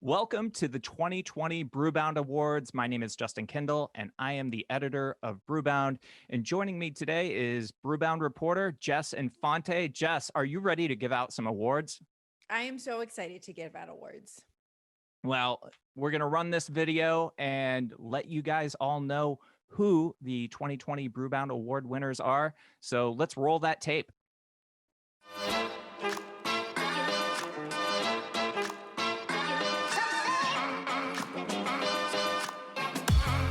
Welcome to the 2020 Brewbound Awards. My name is Justin Kendall, and I am the editor of Brewbound. And joining me today is Brewbound reporter Jess Infante. Jess, are you ready to give out some awards? I am so excited to give out awards. Well, we're going to run this video and let you guys all know who the 2020 Brewbound Award winners are. So let's roll that tape.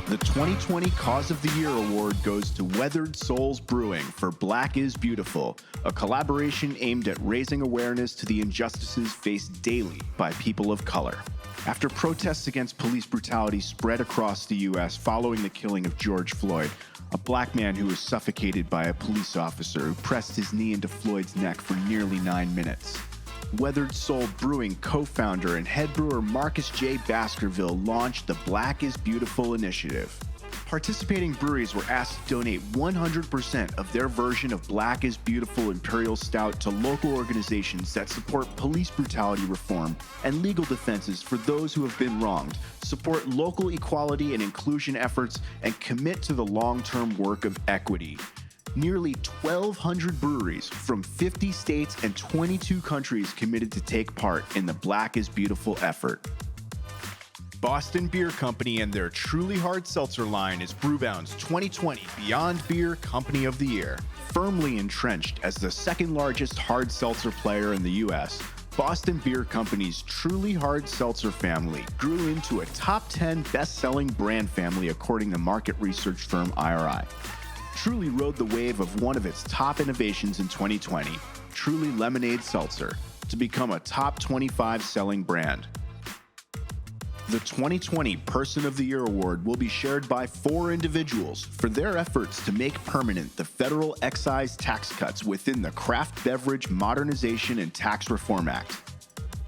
The 2020 Cause of the Year Award goes to Weathered Souls Brewing for Black is Beautiful, a collaboration aimed at raising awareness to the injustices faced daily by people of color. After protests against police brutality spread across the U.S. following the killing of George Floyd, a black man who was suffocated by a police officer who pressed his knee into Floyd's neck for nearly 9 minutes. Weathered Soul Brewing co-founder and head brewer Marcus J. Baskerville launched the Black is Beautiful initiative. Participating breweries were asked to donate 100% of their version of Black is Beautiful Imperial Stout to local organizations that support police brutality reform and legal defenses for those who have been wronged, support local equality and inclusion efforts, and commit to the long-term work of equity. Nearly 1,200 breweries from 50 states and 22 countries committed to take part in the Black is Beautiful effort. Boston Beer Company and their Truly Hard Seltzer line is Brewbound's 2020 Beyond Beer Company of the Year. Firmly entrenched as the second largest hard seltzer player in the U.S., Boston Beer Company's Truly Hard Seltzer family grew into a top 10 best-selling brand family according to market research firm IRI. Truly rode the wave of one of its top innovations in 2020, Truly Lemonade Seltzer, to become a top 25 selling brand. The 2020 Person of the Year Award will be shared by 4 individuals for their efforts to make permanent the federal excise tax cuts within the Craft Beverage Modernization and Tax Reform Act.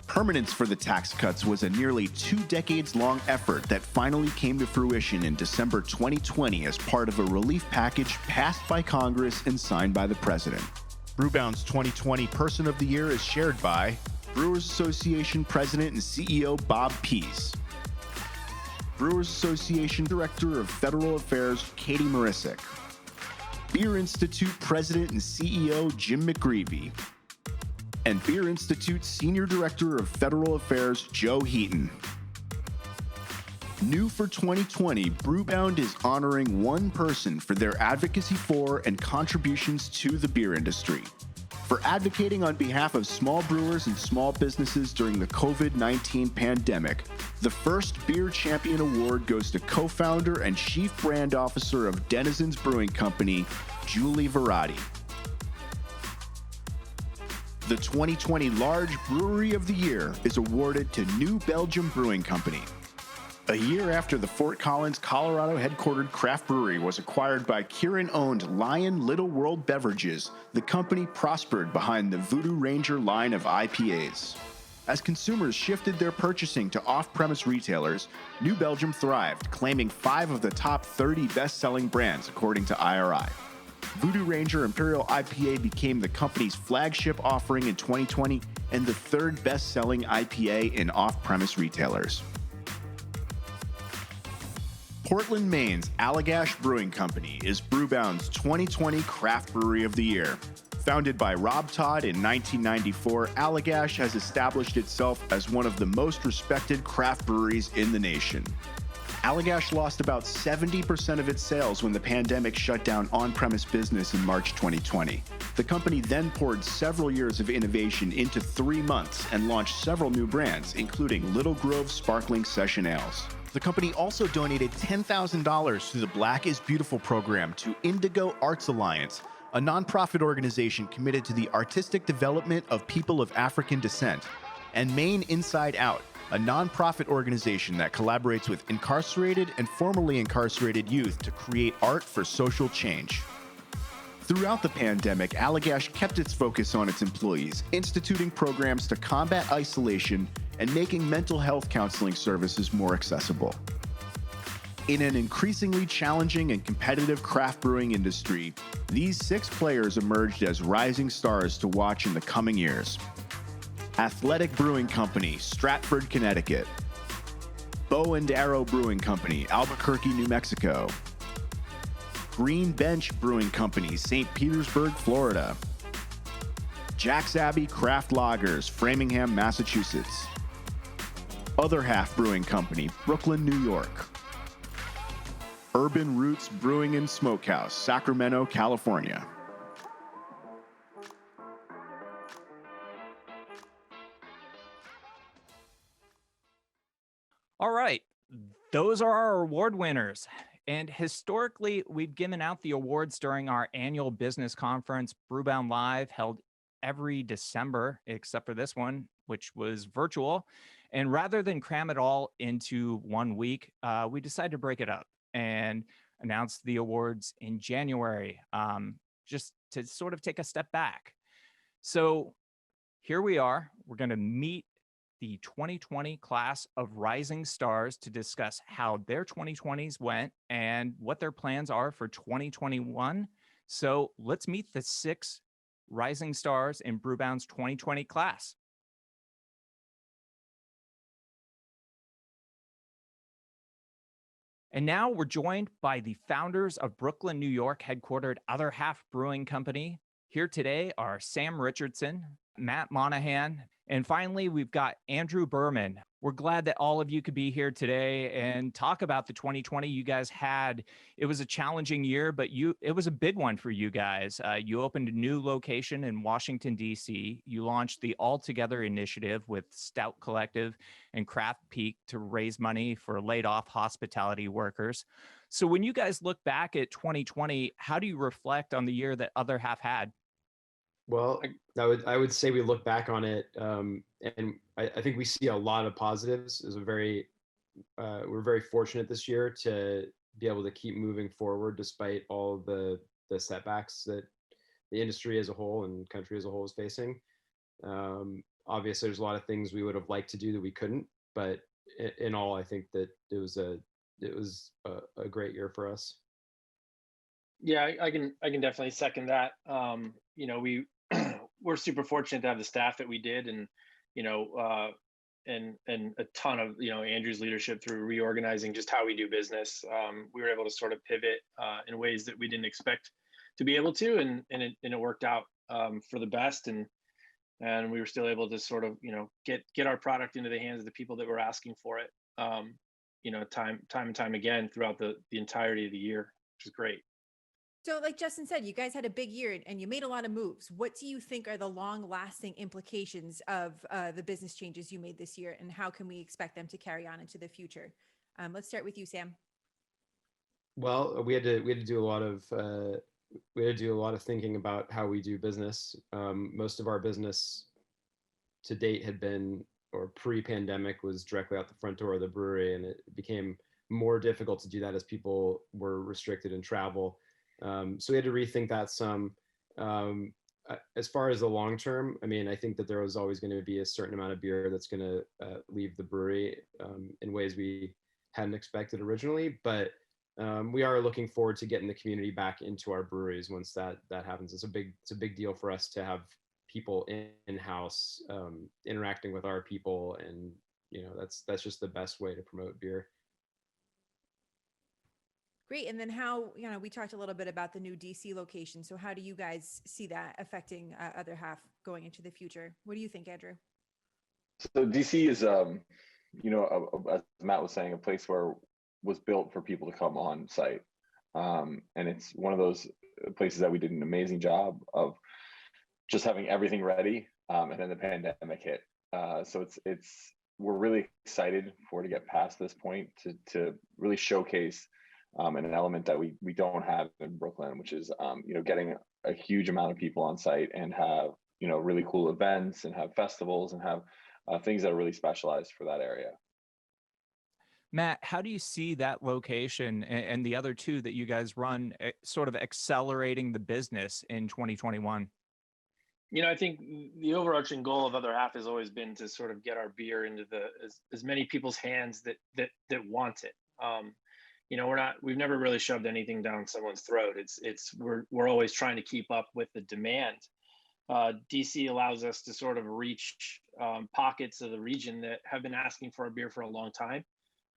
Permanence for the tax cuts was a nearly 2 decades-long effort that finally came to fruition in December 2020 as part of a relief package passed by Congress and signed by the President. Brewbound's 2020 Person of the Year is shared by Brewers Association President and CEO Bob Pease, Brewers Association Director of Federal Affairs Katie Marisick, Beer Institute President and CEO Jim McGreevy, and Beer Institute Senior Director of Federal Affairs, Joe Heaton. New for 2020, Brewbound is honoring one person for their advocacy for and contributions to the beer industry. For advocating on behalf of small brewers and small businesses during the COVID-19 pandemic, the first Beer Champion Award goes to co-founder and chief brand officer of Denizens Brewing Company, Julie Verratti. The 2020 Large Brewery of the Year is awarded to New Belgium Brewing Company. A year after the Fort Collins, Colorado headquartered craft brewery was acquired by Keurig-owned Lion Little World Beverages, the company prospered behind the Voodoo Ranger line of IPAs. As consumers shifted their purchasing to off-premise retailers, New Belgium thrived, claiming 5 of the top 30 best-selling brands according to IRI. Voodoo Ranger Imperial IPA became the company's flagship offering in 2020 and the 3rd best-selling IPA in off-premise retailers. Portland, Maine's Allagash Brewing Company is Brewbound's 2020 Craft Brewery of the Year. Founded by Rob Todd in 1994, Allagash has established itself as one of the most respected craft breweries in the nation. Allagash lost about 70% of its sales when the pandemic shut down on-premise business in March 2020. The company then poured several years of innovation into 3 months and launched several new brands, including Little Grove Sparkling Session Ales. The company also donated $10,000 through the Black is Beautiful program to Indigo Arts Alliance, a nonprofit organization committed to the artistic development of people of African descent, and Maine Inside Out, a nonprofit organization that collaborates with incarcerated and formerly incarcerated youth to create art for social change. Throughout the pandemic, Allagash kept its focus on its employees, instituting programs to combat isolation and making mental health counseling services more accessible. In an increasingly challenging and competitive craft brewing industry, these 6 players emerged as rising stars to watch in the coming years. Athletic Brewing Company, Stratford, Connecticut. Bow and Arrow Brewing Company, Albuquerque, New Mexico. Green Bench Brewing Company, St. Petersburg, Florida. Jack's Abbey Craft Lagers, Framingham, Massachusetts. Other Half Brewing Company, Brooklyn, New York. Urban Roots Brewing and Smokehouse, Sacramento, California. All right, those are our award winners. And historically, we've given out the awards during our annual business conference, Brewbound Live, held every December, except for this one, which was virtual. And rather than cram it all into 1 week, we decided to break it up and announce the awards in January, just to sort of take a step back. So here we are. We're going to meet the 2020 class of rising stars to discuss how their 2020s went and what their plans are for 2021. So let's meet the 6 rising stars in Brewbound's 2020 class. And now we're joined by the founders of Brooklyn, New York, headquartered Other Half Brewing Company. Here today are Sam Richardson, Matt Monahan, and finally, we've got Andrew Berman. We're glad that all of you could be here today and talk about the 2020 you guys had. It was a challenging year, but it was a big one for you guys. You opened a new location in Washington, D.C. You launched the All Together initiative with Stout Collective and Craft Peak to raise money for laid off hospitality workers. So when you guys look back at 2020, how do you reflect on the year that Other Half had? Well, I would say we look back on it, and I think we see a lot of positives. We're very fortunate this year to be able to keep moving forward despite all the setbacks that the industry as a whole and country as a whole is facing. Obviously, there's a lot of things we would have liked to do that we couldn't, but in all, I think that it was a great year for us. Yeah, I can definitely second that. We're super fortunate to have the staff that we did, and and a ton of Andrew's leadership through reorganizing just how we do business. We were able to sort of pivot in ways that we didn't expect to be able to, and it worked out for the best, and we were still able to sort of get our product into the hands of the people that were asking for it. Time and time again throughout the entirety of the year, which is great. So like Justin said, you guys had a big year and you made a lot of moves. What do you think are the long lasting implications of the business changes you made this year, and how can we expect them to carry on into the future? Let's start with you, Sam. Well, we had to do a lot of thinking about how we do business. Most of our business to date had been, or pre-pandemic, was directly out the front door of the brewery, and it became more difficult to do that as people were restricted in travel. So we had to rethink that some. As far as the long term, I mean, I think that there was always going to be a certain amount of beer that's going to leave the brewery in ways we hadn't expected originally. But we are looking forward to getting the community back into our breweries once that happens. It's a big deal for us to have people in-house interacting with our people, and that's just the best way to promote beer. Great. And then how, we talked a little bit about the new DC location. So how do you guys see that affecting Other Half going into the future? What do you think, Andrew? So DC is, as Matt was saying, a place where was built for people to come on site. And it's one of those places that we did an amazing job of just having everything ready. And then the pandemic hit. So we're really excited to get past this point to really showcase an element that we don't have in Brooklyn, which is getting a huge amount of people on site and have really cool events and have festivals and have things that are really specialized for that area. Matt, how do you see that location and the other two that you guys run sort of accelerating the business in 2021? I think the overarching goal of Other Half has always been to sort of get our beer into as many people's hands that want it. We've never really shoved anything down someone's throat. We're always trying to keep up with the demand. DC allows us to sort of reach pockets of the region that have been asking for our beer for a long time.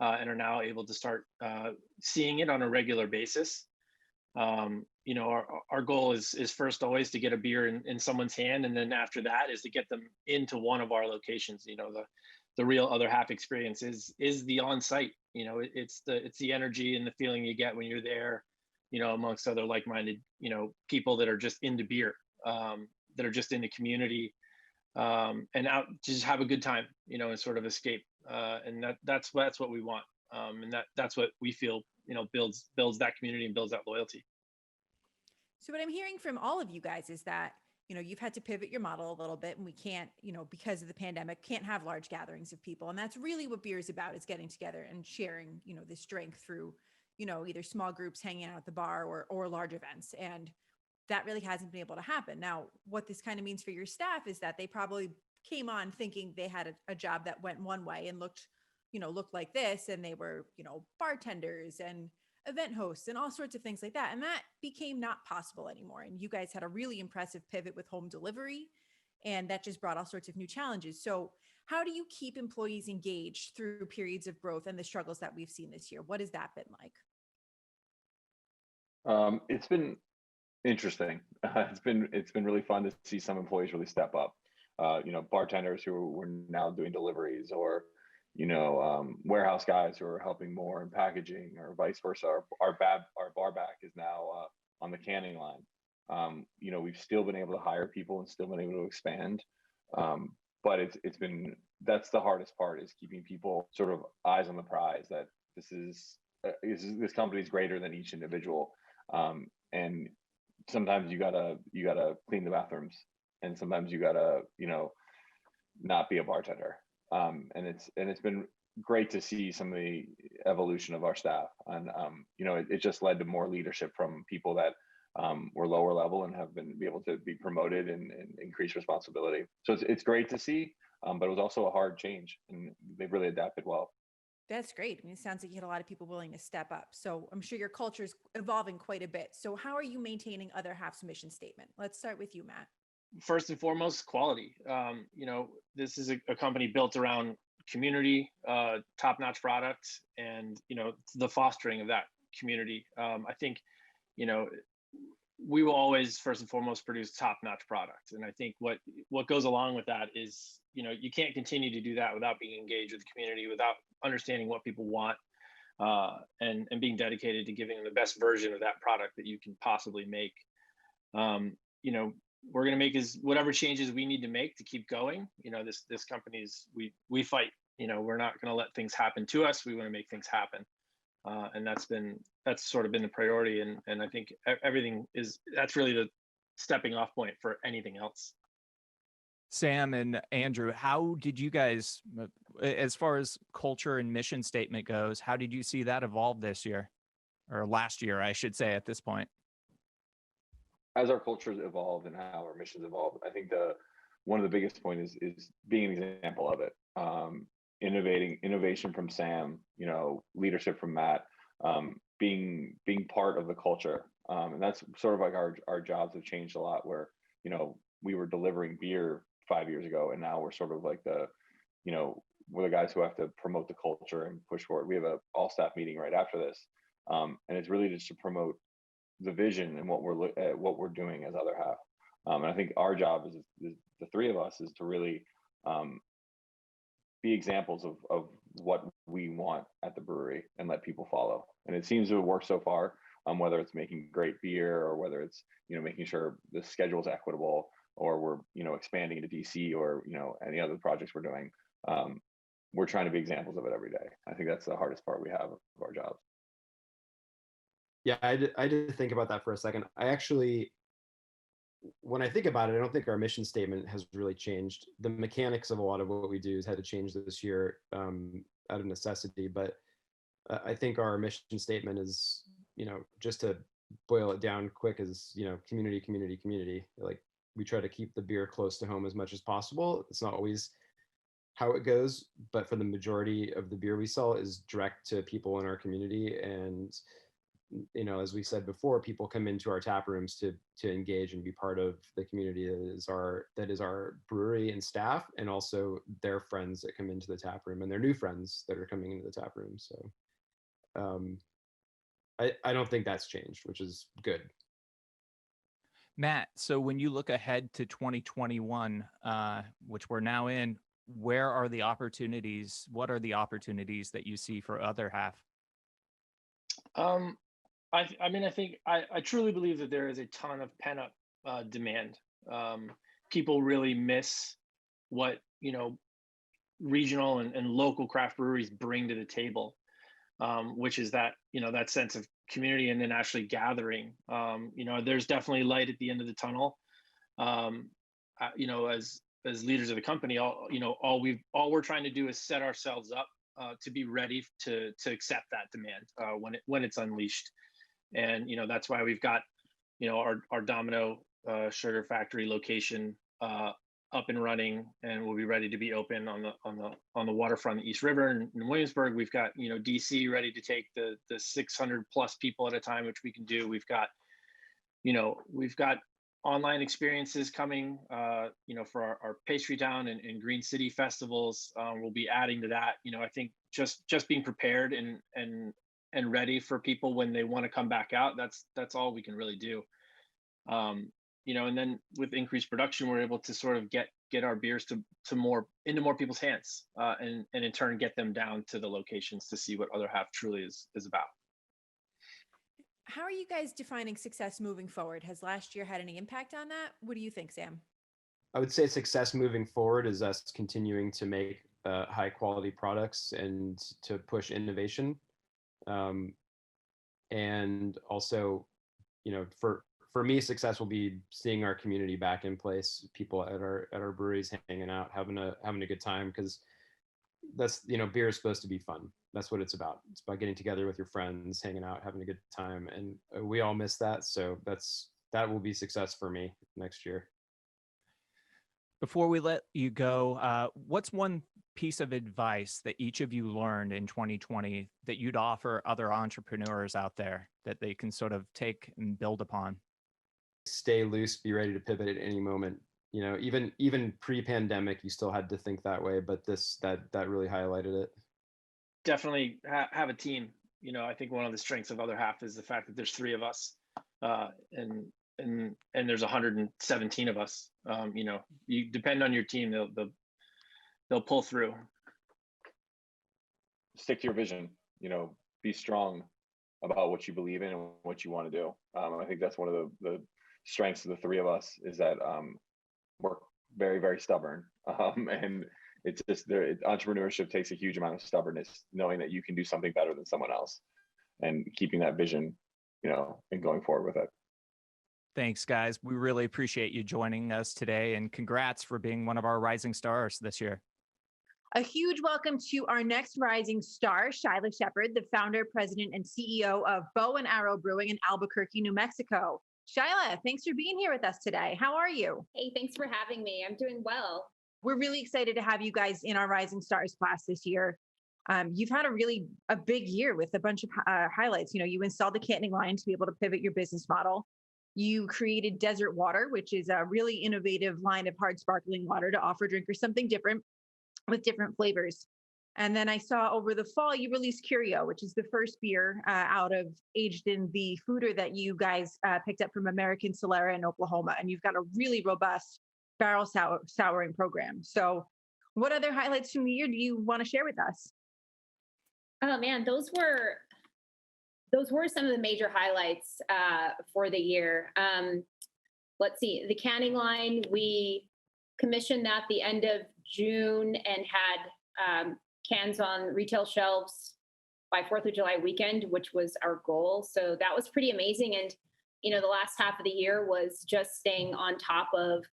and are now able to start seeing it on a regular basis. You know, our goal is first always to get a beer in someone's hand, and then after that is to get them into one of our locations. You know, the real other half experience is the on-site. You know, it's the energy and the feeling you get when you're there, you know, amongst other like-minded, you know, people that are just into beer, that are just in the community, and out to just have a good time, you know, and sort of escape. And that's what we want, and that's what we feel, you know, builds that community and builds that loyalty. So what I'm hearing from all of you guys is that, you know, you've had to pivot your model a little bit, and we can't, you know, because of the pandemic, can't have large gatherings of people. And that's really what beer is about, is getting together and sharing, you know, this drink through, you know, either small groups hanging out at the bar or large events. And that really hasn't been able to happen. Now, what this kind of means for your staff is that they probably came on thinking they had a job that went one way and looked like this. And they were, you know, bartenders and event hosts and all sorts of things like that. And that became not possible anymore. And you guys had a really impressive pivot with home delivery, and that just brought all sorts of new challenges. So how do you keep employees engaged through periods of growth and the struggles that we've seen this year? What has that been like? It's been interesting. It's been really fun to see some employees really step up. You know, bartenders who were now doing deliveries, or you know, warehouse guys who are helping more in packaging, or vice versa. Our bar back is now on the canning line. You know, we've still been able to hire people and still been able to expand. But it's been, that's the hardest part, is keeping people sort of eyes on the prize, that this company is greater than each individual. And sometimes you gotta clean the bathrooms, and sometimes you gotta, you know, not be a bartender. And it's been great to see some of the evolution of our staff, and you know, it just led to more leadership from people that were lower level and have been able to be promoted and increase responsibility. So it's great to see, but it was also a hard change, and they've really adapted well. That's great. I mean, it sounds like you had a lot of people willing to step up. So I'm sure your culture is evolving quite a bit. So how are you maintaining Other Half's mission statement? Let's start with you, Matt. First and foremost, quality. You know, this is a company built around community, top-notch product, and you know, the fostering of that community. I think, you know, we will always first and foremost produce top-notch product, and I think what goes along with that is, you know, you can't continue to do that without being engaged with the community, without understanding what people want, and being dedicated to giving them the best version of that product that you can possibly make. You know, we're going to make whatever changes we need to make to keep going. You know, this company's, we fight. You know, we're not going to let things happen to us. We want to make things happen, and that's sort of been the priority. And I think that's really the stepping off point for anything else. Sam and Andrew, how did you guys, as far as culture and mission statement goes, how did you see that evolve this year, or last year, I should say, at this point? As our cultures evolved and how our missions evolved, I think one of the biggest points is being an example of it. Innovation from Sam, you know, leadership from Matt, being part of the culture, and that's sort of like our jobs have changed a lot. Where, you know, we were delivering beer 5 years ago, and now we're sort of like we're the guys who have to promote the culture and push forward. We have a all staff meeting right after this, and it's really just to promote the vision and what we're doing as Other Half. And I think our job is the three of us is to really be examples of what we want at the brewery and let people follow. And it seems to have worked so far, whether it's making great beer, or whether it's, you know, making sure the schedule is equitable, or we're, you know, expanding into DC, or, you know, any other projects we're doing. We're trying to be examples of it every day. I think that's the hardest part we have of our jobs. Yeah, I did think about that for a second. When I think about it, I don't think our mission statement has really changed. The mechanics of a lot of what we do has had to change this year out of necessity. But I think our mission statement is, you know, just to boil it down quick, is, you know, community, community, community. Like, we try to keep the beer close to home as much as possible. It's not always how it goes, but for the majority of the beer we sell is direct to people in our community. And as we said before, people come into our tap rooms to engage and be part of the community that is our brewery and staff, and also their friends that come into the tap room and their new friends that are coming into the tap room. So I don't think that's changed, which is good. Matt, so when you look ahead to 2021, which we're now in, where are the opportunities? What are the opportunities that you see for other half? I truly believe that there is a ton of pent up demand. People really miss what regional and local craft breweries bring to the table, which is that that sense of community and then actually gathering. There's definitely light at the end of the tunnel. As leaders of the company, all we're trying to do is set ourselves up to be ready to accept that demand when it's unleashed. And that's why we've got our Domino sugar factory location up and running, and we'll be ready to be open on the waterfront of the East River in Williamsburg. We've got DC ready to take the 600 plus people at a time, which we can do. We've got online experiences coming for our Pastry Town and Green City festivals. We'll be adding to that. I think just being prepared and ready for people when they want to come back out, that's all we can really do. And then with increased production, we're able to sort of get our beers into more people's hands, and in turn get them down to the locations to see what other half truly is about. How are you guys defining success moving forward? Has last year had any impact on that? What do you think, Sam? I would say success moving forward is us continuing to make high quality products and to push innovation. And also, for me, success will be seeing our community back in place, people at our breweries hanging out, having a good time, because that's, beer is supposed to be fun. That's what it's about. It's about getting together with your friends, hanging out, having a good time, and we all miss that. So that will be success for me next year. Before we let you go, what's one piece of advice that each of you learned in 2020 that you'd offer other entrepreneurs out there that they can sort of take and build upon? Stay loose, be ready to pivot at any moment. Even pre-pandemic, you still had to think that way, but that really highlighted it. Definitely have a team. I think one of the strengths of other half is the fact that there's 3 of us, and there's 117 of us. You depend on your team; they'll pull through. Stick to your vision. Be strong about what you believe in and what you want to do. I think that's one of the strengths of the 3 of us, is that we're very, very stubborn, and it's just entrepreneurship takes a huge amount of stubbornness, knowing that you can do something better than someone else, and keeping that vision, and going forward with it. Thanks, guys. We really appreciate you joining us today, and congrats for being one of our rising stars this year. A huge welcome to our next rising star, Shila Shepard, the founder, president, and CEO of Bow and Arrow Brewing in Albuquerque, New Mexico. Shila, thanks for being here with us today. How are you? Hey, thanks for having me. I'm doing well. We're really excited to have you guys in our Rising Stars class this year. You've had a big year with a bunch of highlights. You installed the canning line to be able to pivot your business model. You created Desert Water, which is a really innovative line of hard sparkling water to offer drinkers something different with different flavors. And then I saw over the fall, you released Curio, which is the first beer aged in the foeder that you guys picked up from American Solera in Oklahoma. And you've got a really robust barrel souring program. So what other highlights from the year do you want to share with us? Oh man, those were some of the major highlights for the year. Let's see, the canning line, we commissioned that the end of June and had cans on retail shelves by 4th of July weekend, which was our goal. So that was pretty amazing. And, the last half of the year was just staying on top of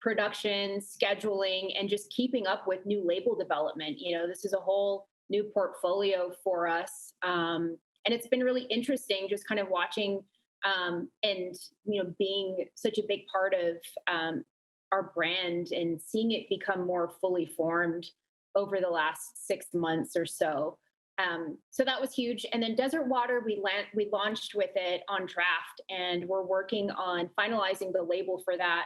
production, scheduling, and just keeping up with new label development. This is a whole new portfolio for us. And it's been really interesting just kind of watching and, being such a big part of our brand and seeing it become more fully formed over the last 6 months or so. So that was huge. And then Desert Water, we launched with it on draft, and we're working on finalizing the label for that.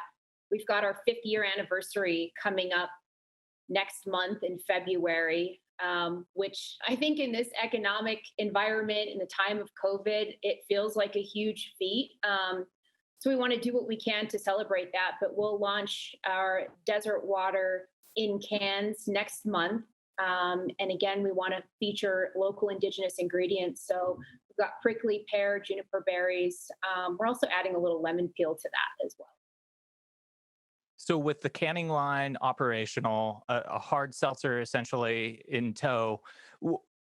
We've got our 5th-year anniversary coming up next month in February, which I think in this economic environment, in the time of COVID, it feels like a huge feat. So we want to do what we can to celebrate that, but we'll launch our Desert Water in cans next month. And again, we want to feature local indigenous ingredients. So we've got prickly pear, juniper berries. We're also adding a little lemon peel to that as well. So with the canning line operational, a hard seltzer essentially in tow,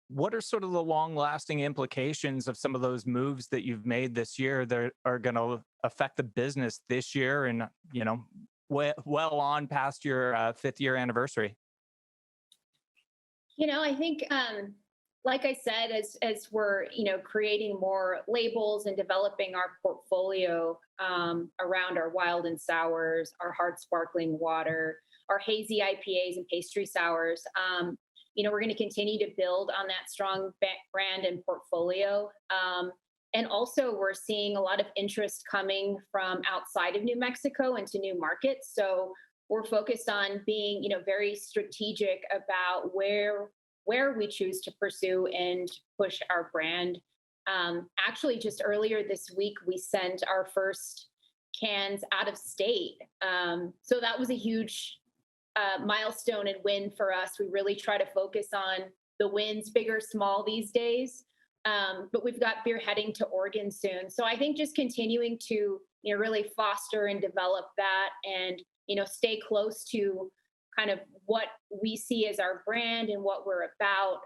what are sort of the long-lasting implications of some of those moves that you've made this year that are going to affect the business this year and, well on past your 5th-year anniversary? I think, like I said, as we're, creating more labels and developing our portfolio around our wild and sours, our hard sparkling water, our hazy IPAs and pastry sours, we're going to continue to build on that strong brand and portfolio. And also we're seeing a lot of interest coming from outside of New Mexico into new markets. So we're focused on being, very strategic about where we choose to pursue and push our brand. Actually, just earlier this week, we sent our first cans out of state. So that was a huge milestone and win for us. We really try to focus on the wins, big or small these days. But we've got beer heading to Oregon soon. So I think just continuing to, really foster and develop that and, stay close to kind of what we see as our brand and what we're about,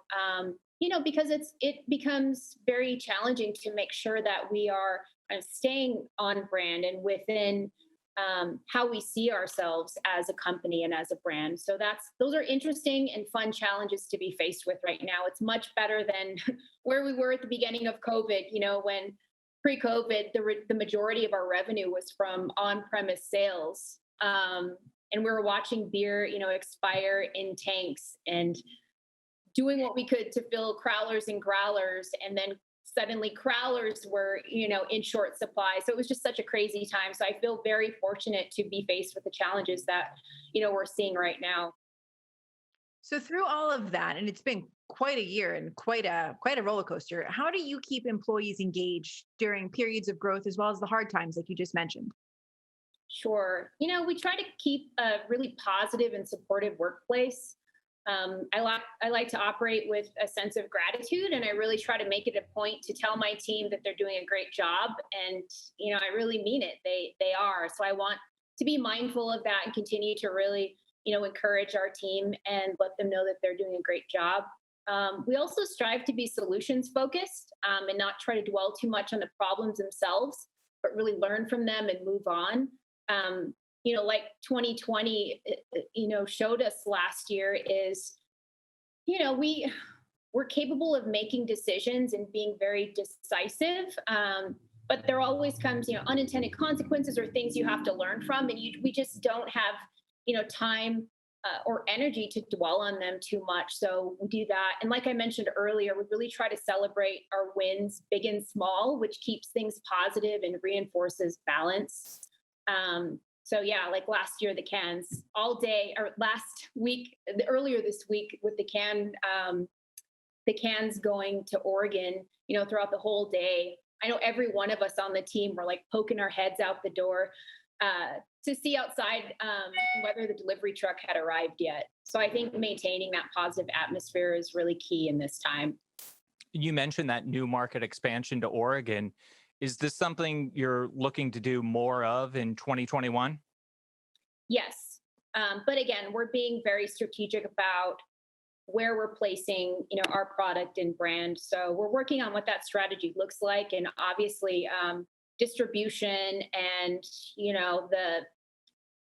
because it becomes very challenging to make sure that we are kind of staying on brand and within how we see ourselves as a company and as a brand. So those are interesting and fun challenges to be faced with right now. It's much better than where we were at the beginning of COVID, when pre-COVID, the majority of our revenue was from on-premise sales. And we were watching beer, expire in tanks and doing what we could to fill crowlers and growlers. And then suddenly crowlers were, in short supply. So it was just such a crazy time. So I feel very fortunate to be faced with the challenges that, we're seeing right now. So through all of that, and it's been quite a year and quite a roller coaster, how do you keep employees engaged during periods of growth as well as the hard times, like you just mentioned? Sure. We try to keep a really positive and supportive workplace. I like to operate with a sense of gratitude, and I really try to make it a point to tell my team that they're doing a great job. And, I really mean it. They are. So I want to be mindful of that and continue to really, encourage our team and let them know that they're doing a great job. We also strive to be solutions focused and not try to dwell too much on the problems themselves, but really learn from them and move on. Like 2020, showed us last year is, we're capable of making decisions and being very decisive. But there always comes, unintended consequences or things you have to learn from. And we just don't have, time or energy to dwell on them too much. So we do that. And like I mentioned earlier, we really try to celebrate our wins, big and small, which keeps things positive and reinforces balance. So yeah, like last year, the cans all day, or last week, earlier this week with the cans going to Oregon, throughout the whole day. I know every one of us on the team were like poking our heads out the door to see outside whether the delivery truck had arrived yet. So I think maintaining that positive atmosphere is really key in this time. You mentioned that new market expansion to Oregon. Is this something you're looking to do more of in 2021? Yes. But again, we're being very strategic about where we're placing, our product and brand. So we're working on what that strategy looks like. And obviously distribution and,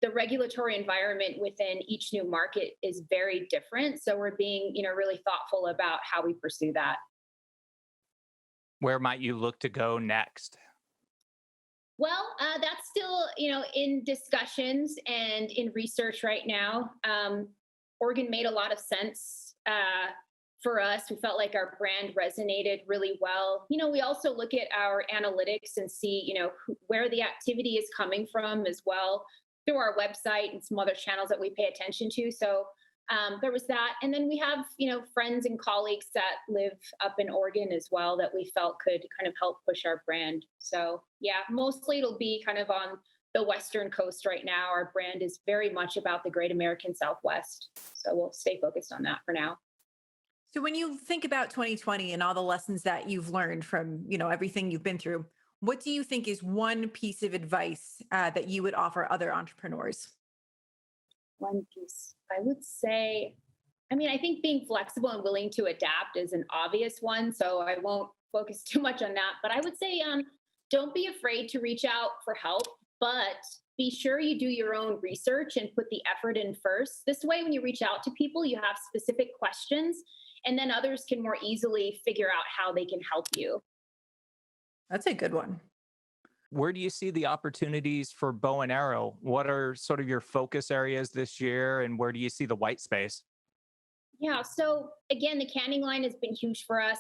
the regulatory environment within each new market is very different. So we're being, really thoughtful about how we pursue that. Where might you look to go next? Well, that's still, in discussions and in research right now. Oregon made a lot of sense for us. We felt like our brand resonated really well. You know, we also look at our analytics and see, you know, where the activity is coming from as well through our website and some other channels that we pay attention to. So there was that. And then we have, you know, friends and colleagues that live up in Oregon as well that we felt could kind of help push our brand. So yeah, mostly it'll be kind of on the Western coast right now. Our brand is very much about the Great American Southwest. So we'll stay focused on that for now. So when you think about 2020 and all the lessons that you've learned from, you know, everything you've been through, what do you think is one piece of advice that you would offer other entrepreneurs? One piece, I would say, I mean, I think being flexible and willing to adapt is an obvious one. So I won't focus too much on that. But I would say, don't be afraid to reach out for help, but be sure you do your own research and put the effort in first. This way, when you reach out to people, you have specific questions, and then others can more easily figure out how they can help you. That's a good one. Where do you see the opportunities for bow and arrow? What are sort of your focus areas this year, and where do you see the white space? Yeah, so again, the canning line has been huge for us.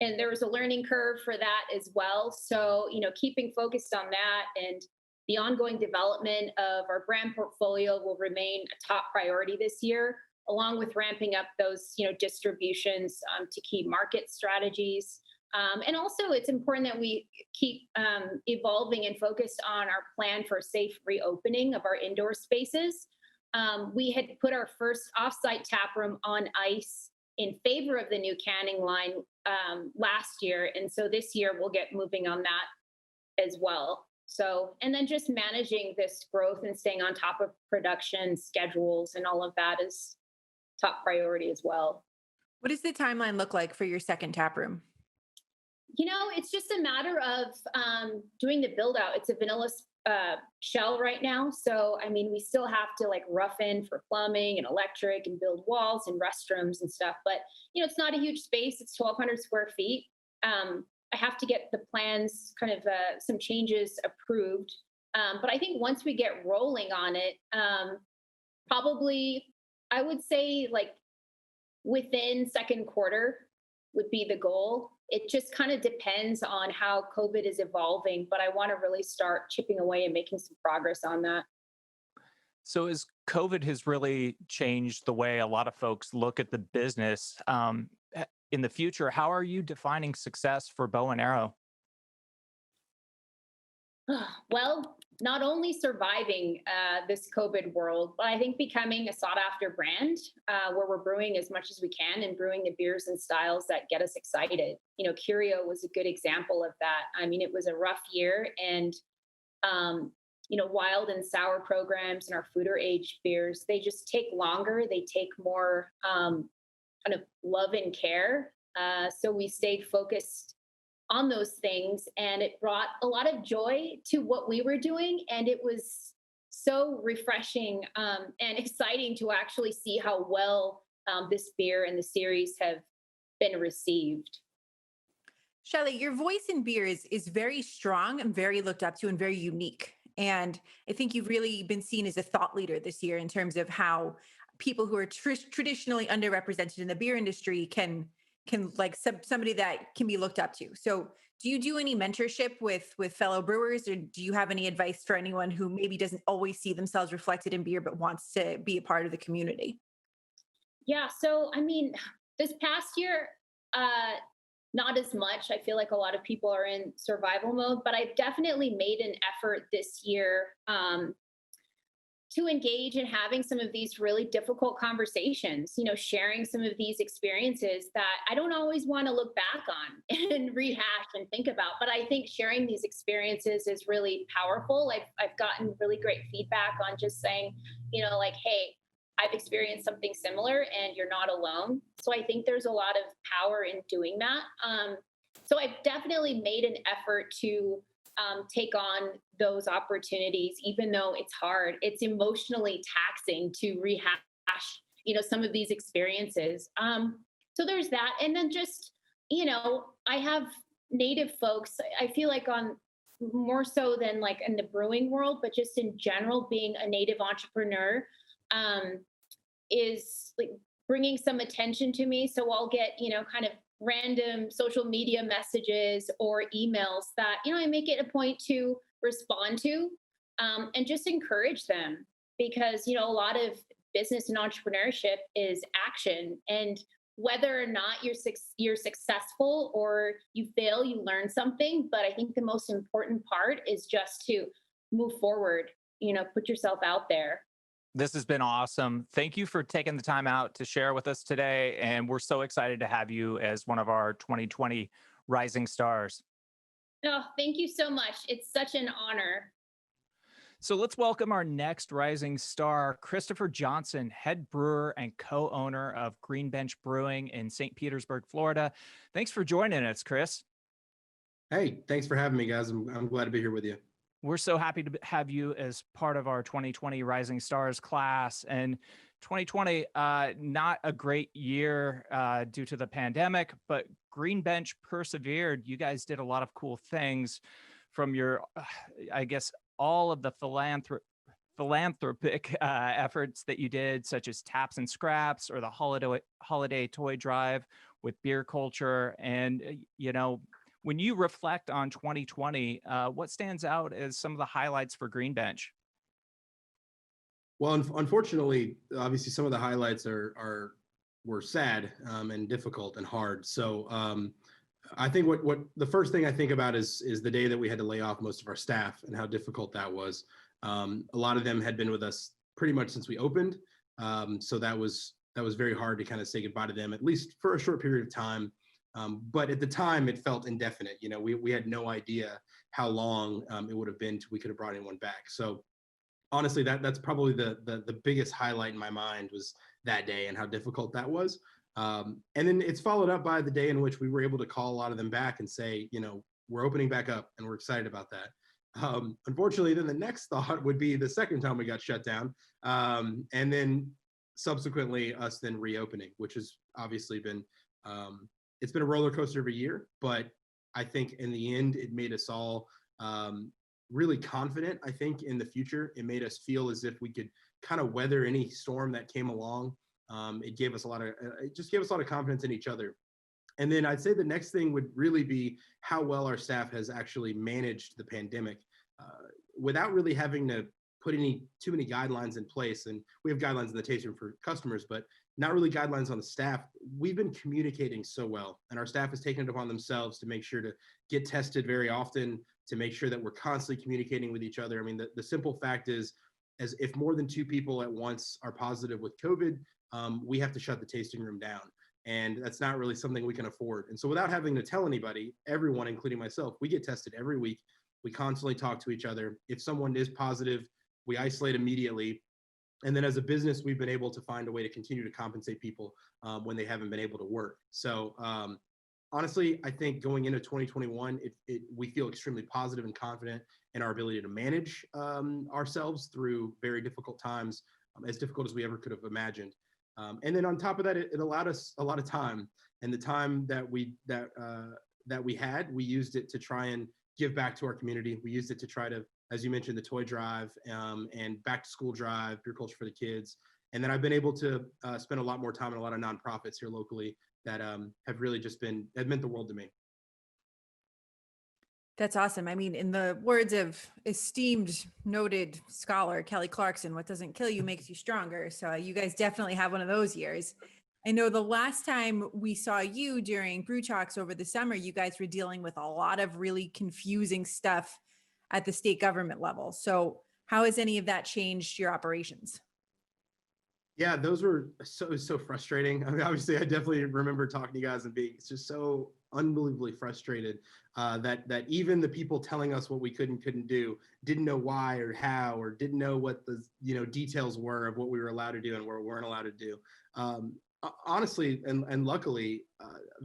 And there was a learning curve for that as well. So, you know, keeping focused on that and the ongoing development of our brand portfolio will remain a top priority this year, along with ramping up those, you know, distributions to key market strategies. And also, it's important that we keep evolving and focused on our plan for safe reopening of our indoor spaces. We had put our first offsite tap room on ice in favor of the new canning line last year. And so this year we'll get moving on that as well. So, and then just managing this growth and staying on top of production schedules and all of that is top priority as well. What does the timeline look like for your second tap room? You know, it's just a matter of doing the build out. It's a vanilla shell right now. So, I mean, we still have to like rough in for plumbing and electric and build walls and restrooms and stuff. But, you know, it's not a huge space. It's 1,200 square feet. I have to get the plans, kind of some changes approved. But I think once we get rolling on it, probably I would say like within second quarter would be the goal. It just kind of depends on how COVID is evolving, but I want to really start chipping away and making some progress on that. So as COVID has really changed the way a lot of folks look at the business, in the future, how are you defining success for bow and arrow? Well, not only surviving this COVID world, but I think becoming a sought after brand where we're brewing as much as we can and brewing the beers and styles that get us excited. You know, Curio was a good example of that. I mean, it was a rough year and, you know, wild and sour programs and our foeder age beers, they just take longer. They take more kind of love and care. So we stayed focused on those things and it brought a lot of joy to what we were doing. And it was so refreshing and exciting to actually see how well this beer and the series have been received. Shelley, your voice in beer is very strong and very looked up to and very unique. And I think you've really been seen as a thought leader this year in terms of how people who are traditionally underrepresented in the beer industry can like somebody that can be looked up to. So do you do any mentorship with fellow brewers, or do you have any advice for anyone who maybe doesn't always see themselves reflected in beer, but wants to be a part of the community? Yeah. So, I mean, this past year, not as much. I feel like a lot of people are in survival mode, but I've definitely made an effort this year to engage in having some of these really difficult conversations, you know, sharing some of these experiences that I don't always want to look back on and rehash and think about. But I think sharing these experiences is really powerful. I've gotten really great feedback on just saying, you know, like, hey, I've experienced something similar and you're not alone. So I think there's a lot of power in doing that. So I've definitely made an effort to take on those opportunities, even though it's hard. It's emotionally taxing to rehash, you know, some of these experiences. So there's that. And then just, you know, I have native folks, I feel like on more so than like in the brewing world, but just in general, being a native entrepreneur is like bringing some attention to me. So I'll get, kind of random social media messages or emails that, I make it a point to respond to, and just encourage them, because, a lot of business and entrepreneurship is action. And whether or not you're successful or you fail, you learn something. But I think the most important part is just to move forward, put yourself out there. This has been awesome. Thank you for taking the time out to share with us today. And we're so excited to have you as one of our 2020 rising stars. Oh, thank you so much. It's such an honor. So let's welcome our next rising star, Christopher Johnson, head brewer and co-owner of Green Bench Brewing in St. Petersburg, Florida. Thanks for joining us, Chris. Hey, thanks for having me, guys. I'm glad to be here with you. We're so happy to have you as part of our 2020 Rising Stars class. And 2020, not a great year due to the pandemic, but Green Bench persevered. You guys did a lot of cool things from your, I guess, all of the philanthropic efforts that you did, such as Taps and Scraps or the holiday toy drive with beer culture. And, when you reflect on 2020, what stands out as some of the highlights for Green Bench? Well, unfortunately, obviously, some of the highlights were sad and difficult and hard. So I think what the first thing I think about is the day that we had to lay off most of our staff and how difficult that was. A lot of them had been with us pretty much since we opened, so that was very hard to kind of say goodbye to them, at least for a short period of time. But at the time, it felt indefinite. We had no idea how long it would have been till we could have brought anyone back. So honestly, that's probably the biggest highlight in my mind, was that day and how difficult that was. And then it's followed up by the day in which we were able to call a lot of them back and say, we're opening back up and we're excited about that. Unfortunately, then the next thought would be the second time we got shut down, and then subsequently us then reopening, which has obviously been, it's been a roller coaster of a year, but I think in the end, it made us all really confident, I think, in the future. It made us feel as if we could kind of weather any storm that came along. It gave us it just gave us a lot of confidence in each other. And then I'd say the next thing would really be how well our staff has actually managed the pandemic without really having to put too many guidelines in place. And we have guidelines in the tasting room for customers, but not really guidelines on the staff. We've been communicating so well, and our staff has taken it upon themselves to make sure to get tested very often, to make sure that we're constantly communicating with each other. I mean, the simple fact is, as if more than 2 people at once are positive with COVID, we have to shut the tasting room down. And that's not really something we can afford. And so without having to tell anybody, everyone, including myself, we get tested every week. We constantly talk to each other. If someone is positive, we isolate immediately. And then as a business, we've been able to find a way to continue to compensate people when they haven't been able to work. So honestly, I think going into 2021, we feel extremely positive and confident in our ability to manage ourselves through very difficult times, as difficult as we ever could have imagined. And then on top of that, it allowed us a lot of time, and the time that we had, we used it to try and give back to our community. We used it to try to, as you mentioned, the toy drive and back to school drive, beer culture for the kids. And then I've been able to spend a lot more time in a lot of nonprofits here locally that have really just have meant the world to me. That's awesome. I mean, in the words of esteemed, noted scholar Kelly Clarkson, what doesn't kill you makes you stronger. So you guys definitely have one of those years. I know the last time we saw you during Brew Talks over the summer, you guys were dealing with a lot of really confusing stuff at the state government level. So how has any of that changed your operations? Yeah, those were so frustrating. I mean, obviously, I definitely remember talking to you guys and being just so unbelievably frustrated that even the people telling us what we could and couldn't do didn't know why or how, or didn't know what the details were of what we were allowed to do and what we weren't allowed to do. Honestly, and luckily,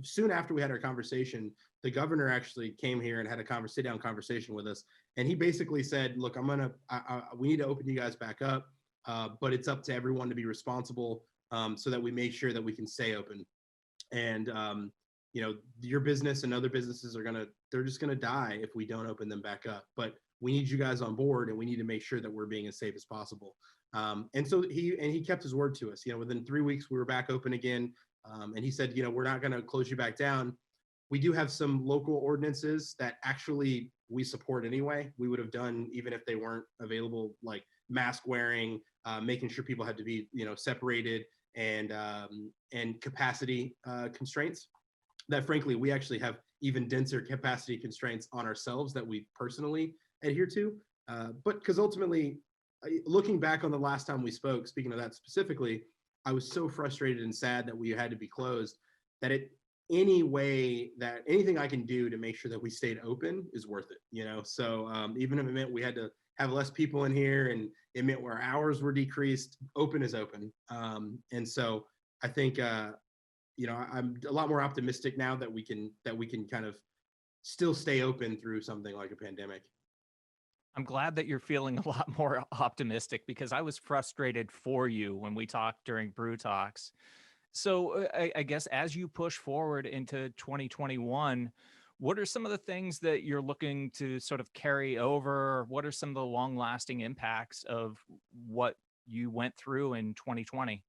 soon after we had our conversation, the governor actually came here and had a sit-down conversation with us, and he basically said, "Look, we need to open you guys back up." But it's up to everyone to be responsible so that we make sure that we can stay open. And, your business and other businesses they're just going to die if we don't open them back up. But we need you guys on board, and we need to make sure that we're being as safe as possible. And so he kept his word to us. Within 3 weeks, we were back open again. And he said, we're not going to close you back down. We do have some local ordinances that actually we support anyway. We would have done even if they weren't available, like mask wearing, making sure people had to be, separated, and capacity constraints. That frankly, we actually have even denser capacity constraints on ourselves that we personally adhere to. But because ultimately, looking back on the last time we spoke, speaking of that specifically, I was so frustrated and sad that we had to be closed, that anything I can do to make sure that we stayed open is worth it, So even if it meant we had to have less people in here, and it meant where hours were decreased, open is open. And so I think, I'm a lot more optimistic now that we can kind of still stay open through something like a pandemic. I'm glad that you're feeling a lot more optimistic, because I was frustrated for you when we talked during Brew Talks. So I guess as you push forward into 2021, what are some of the things that you're looking to sort of carry over? What are some of the long lasting impacts of what you went through in 2020?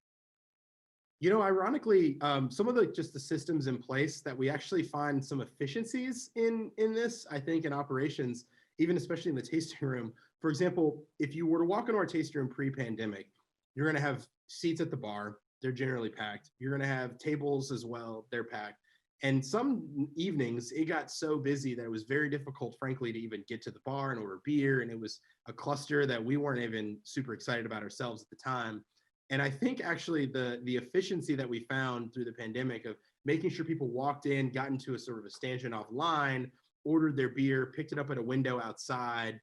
Ironically, some of the systems in place that we actually find some efficiencies in this, I think, in operations, even especially in the tasting room. For example, if you were to walk into our tasting room pre-pandemic, you're going to have seats at the bar. They're generally packed. You're going to have tables as well. They're packed. And some evenings, it got so busy that it was very difficult, frankly, to even get to the bar and order beer. And it was a cluster that we weren't even super excited about ourselves at the time. And I think actually the efficiency that we found through the pandemic of making sure people walked in, got into a sort of a stand-off line, ordered their beer, picked it up at a window outside.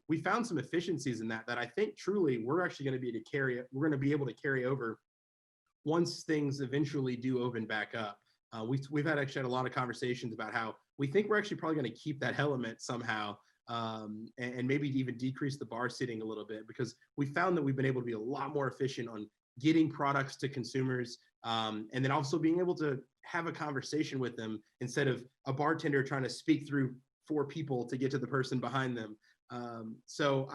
We found some efficiencies in that I think truly we're actually going to be able to carry over once things eventually do open back up. We've actually had a lot of conversations about how we think we're actually probably going to keep that element somehow, and maybe even decrease the bar seating a little bit, because we found that we've been able to be a lot more efficient on getting products to consumers, and then also being able to have a conversation with them instead of a bartender trying to speak through 4 people to get to the person behind them. So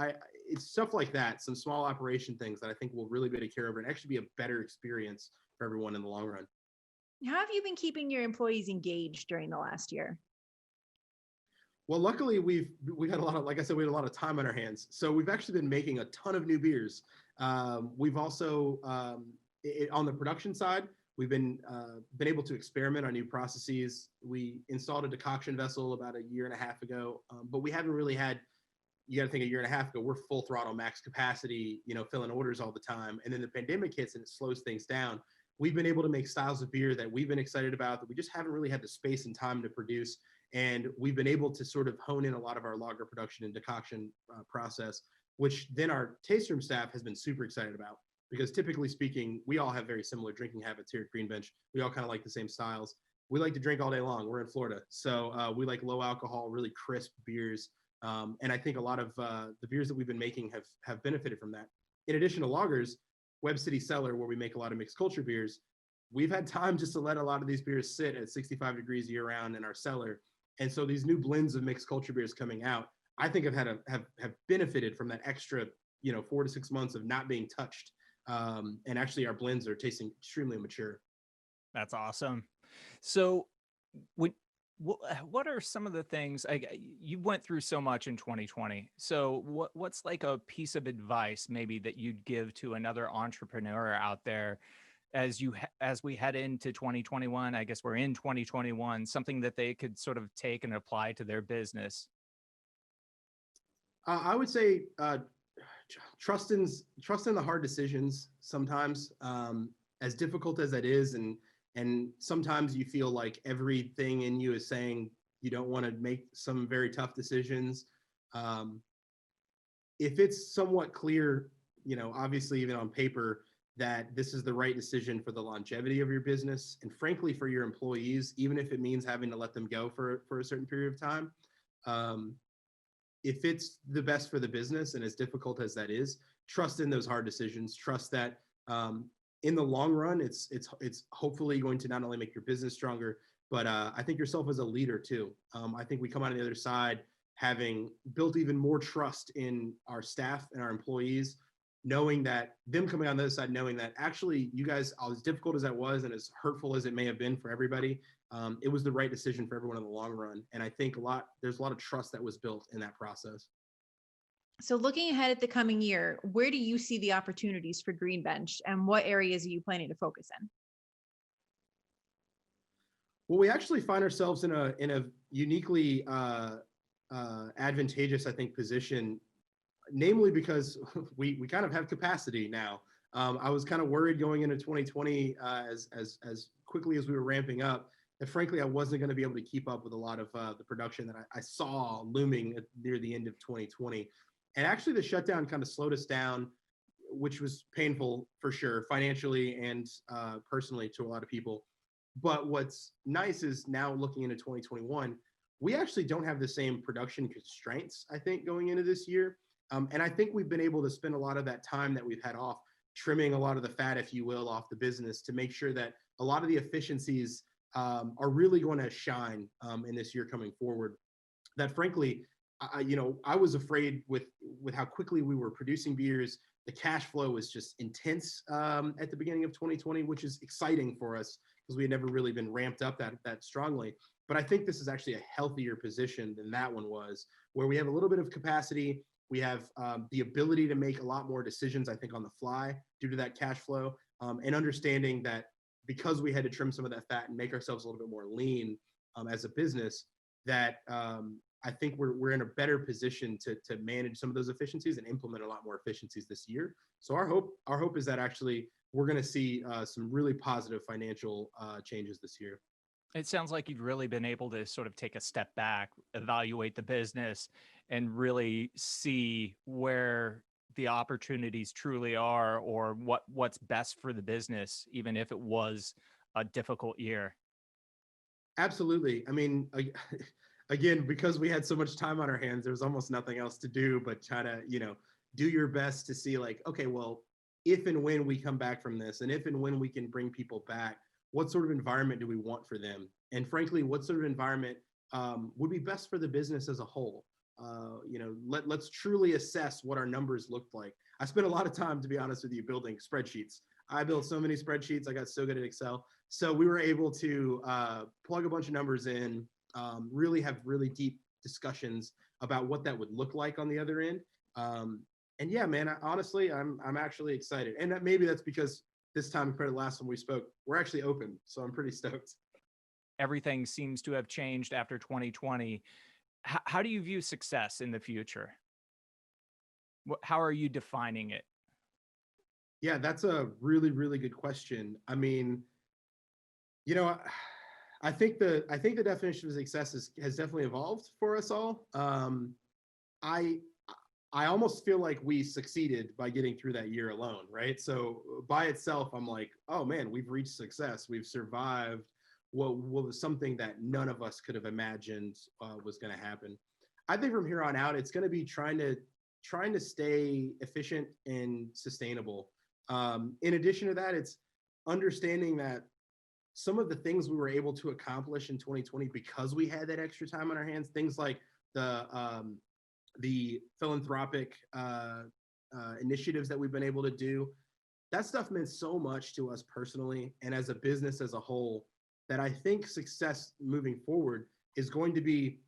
it's stuff like that, some small operation things that I think will really be able to carry over and actually be a better experience for everyone in the long run. How have you been keeping your employees engaged during the last year? Well, luckily we had a lot of, like I said, we had a lot of time on our hands. So we've actually been making a ton of new beers. We've also, on the production side, we've been able to experiment on new processes. We installed a decoction vessel about a year and a half ago, but we haven't really had, you got to think a year and a half ago, we're full throttle, max capacity, filling orders all the time. And then the pandemic hits and it slows things down. We've been able to make styles of beer that we've been excited about that we just haven't really had the space and time to produce. And we've been able to sort of hone in a lot of our lager production and decoction process, which then our taste room staff has been super excited about, because typically speaking, we all have very similar drinking habits here at Green Bench. We all kind of like the same styles. We like to drink all day long. We're in Florida. So we like low alcohol, really crisp beers. And I think a lot of the beers that we've been making have benefited from that. In addition to lagers, Web City Cellar, where we make a lot of mixed culture beers, we've had time just to let a lot of these beers sit at 65 degrees year round in our cellar. And so these new blends of mixed culture beers coming out, I think have benefited from that extra, 4 to 6 months of not being touched. And actually our blends are tasting extremely mature. That's awesome. So what are some of the things, you went through so much in 2020. So what's like a piece of advice maybe that you'd give to another entrepreneur out there as we head into 2021? I guess we're in 2021, something that they could sort of take and apply to their business. I would say trust in the hard decisions sometimes, as difficult as that is, and sometimes you feel like everything in you is saying you don't want to make some very tough decisions. If it's somewhat clear, obviously even on paper, that this is the right decision for the longevity of your business and frankly for your employees, even if it means having to let them go for a certain period of time. If it's the best for the business, and as difficult as that is, trust in those hard decisions. Trust that in the long run, it's hopefully going to not only make your business stronger, but I think yourself as a leader too. I think we come out on the other side having built even more trust in our staff and our employees, knowing that them coming on the other side, knowing that actually you guys, as difficult as that was and as hurtful as it may have been for everybody, it was the right decision for everyone in the long run. And I think there's a lot of trust that was built in that process. So looking ahead at the coming year, where do you see the opportunities for Green Bench, and what areas are you planning to focus in? Well, we actually find ourselves in a uniquely advantageous, I think, position, namely because we kind of have capacity now. I was kind of worried going into 2020 as quickly as we were ramping up, that frankly I wasn't going to be able to keep up with a lot of the production that I saw looming near the end of 2020. And actually the shutdown kind of slowed us down, which was painful for sure, financially and personally to a lot of people. But what's nice is now looking into 2021, we actually don't have the same production constraints, I think, going into this year. And I think we've been able to spend a lot of that time that we've had off trimming a lot of the fat, if you will, off the business to make sure that a lot of the efficiencies are really going to shine in this year coming forward. That frankly, I was afraid with how quickly we were producing beers. The cash flow was just intense at the beginning of 2020, which is exciting for us because we had never really been ramped up that strongly. But I think this is actually a healthier position than that one was, where we have a little bit of capacity. We have the ability to make a lot more decisions, I think, on the fly due to that cash flow, and understanding that because we had to trim some of that fat and make ourselves a little bit more lean as a business, that I think we're in a better position to manage some of those efficiencies and implement a lot more efficiencies this year. So our hope is that actually we're going to see some really positive financial changes this year. It sounds like you've really been able to sort of take a step back, evaluate the business, and really see where the opportunities truly are, or what's best for the business, even if it was a difficult year. Absolutely. I mean, again, because we had so much time on our hands, there was almost nothing else to do but try to, do your best to see like, okay, well, if and when we come back from this, and if and when we can bring people back, what sort of environment do we want for them? And frankly, what sort of environment would be best for the business as a whole? Let's truly assess what our numbers looked like. I spent a lot of time, to be honest with you, building spreadsheets. I built so many spreadsheets. I got so good at Excel. So we were able to plug a bunch of numbers in, really have really deep discussions about what that would look like on the other end. And yeah, man, honestly, I'm actually excited. And maybe that's because this time compared to the last time we spoke, we're actually open. So I'm pretty stoked. Everything seems to have changed after 2020. How do you view success in the future? How are you defining it? Yeah, that's a really, really good question. I mean, I think the definition of success has definitely evolved for us all. I almost feel like we succeeded by getting through that year alone, right? So by itself, I'm like, oh man, we've reached success. We've survived what was something that none of us could have imagined was going to happen. I think from here on out, it's going to be trying to stay efficient and sustainable. In addition to that, it's understanding that some of the things we were able to accomplish in 2020 because we had that extra time on our hands, things like the philanthropic initiatives that we've been able to do, that stuff meant so much to us personally and as a business as a whole, that I think success moving forward is going to be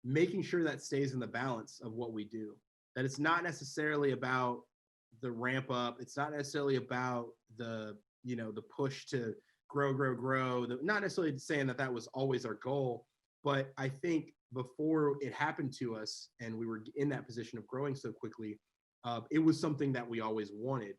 making sure that stays in the balance of what we do. That it's not necessarily about the ramp up. It's not necessarily about the push to grow. Not necessarily saying that was always our goal, but I think before it happened to us and we were in that position of growing so quickly, it was something that we always wanted.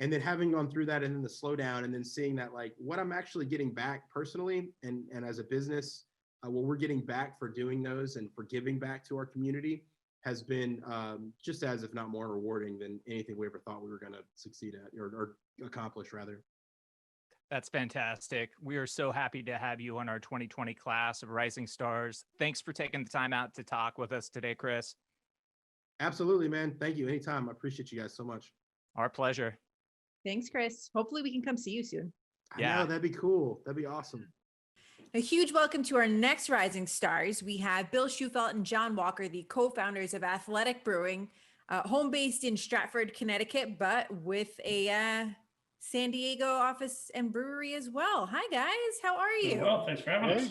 And then having gone through that and then the slowdown and then seeing that like what I'm actually getting back personally and as a business, what we're getting back for doing those and for giving back to our community has been just as, if not more rewarding than anything we ever thought we were going to succeed at or accomplish rather. That's fantastic. We are so happy to have you on our 2020 class of Rising Stars. Thanks for taking the time out to talk with us today, Chris. Absolutely, man. Thank you. Anytime. I appreciate you guys so much. Our pleasure. Thanks, Chris. Hopefully we can come see you soon. Yeah. I know, that'd be cool. That'd be awesome. A huge welcome to our next rising stars. We have Bill Schufelt and John Walker, the co-founders of Athletic Brewing, home based in Stratford, Connecticut, but with a San Diego office and brewery as well. Hi guys, how are you? Well, thanks for having us.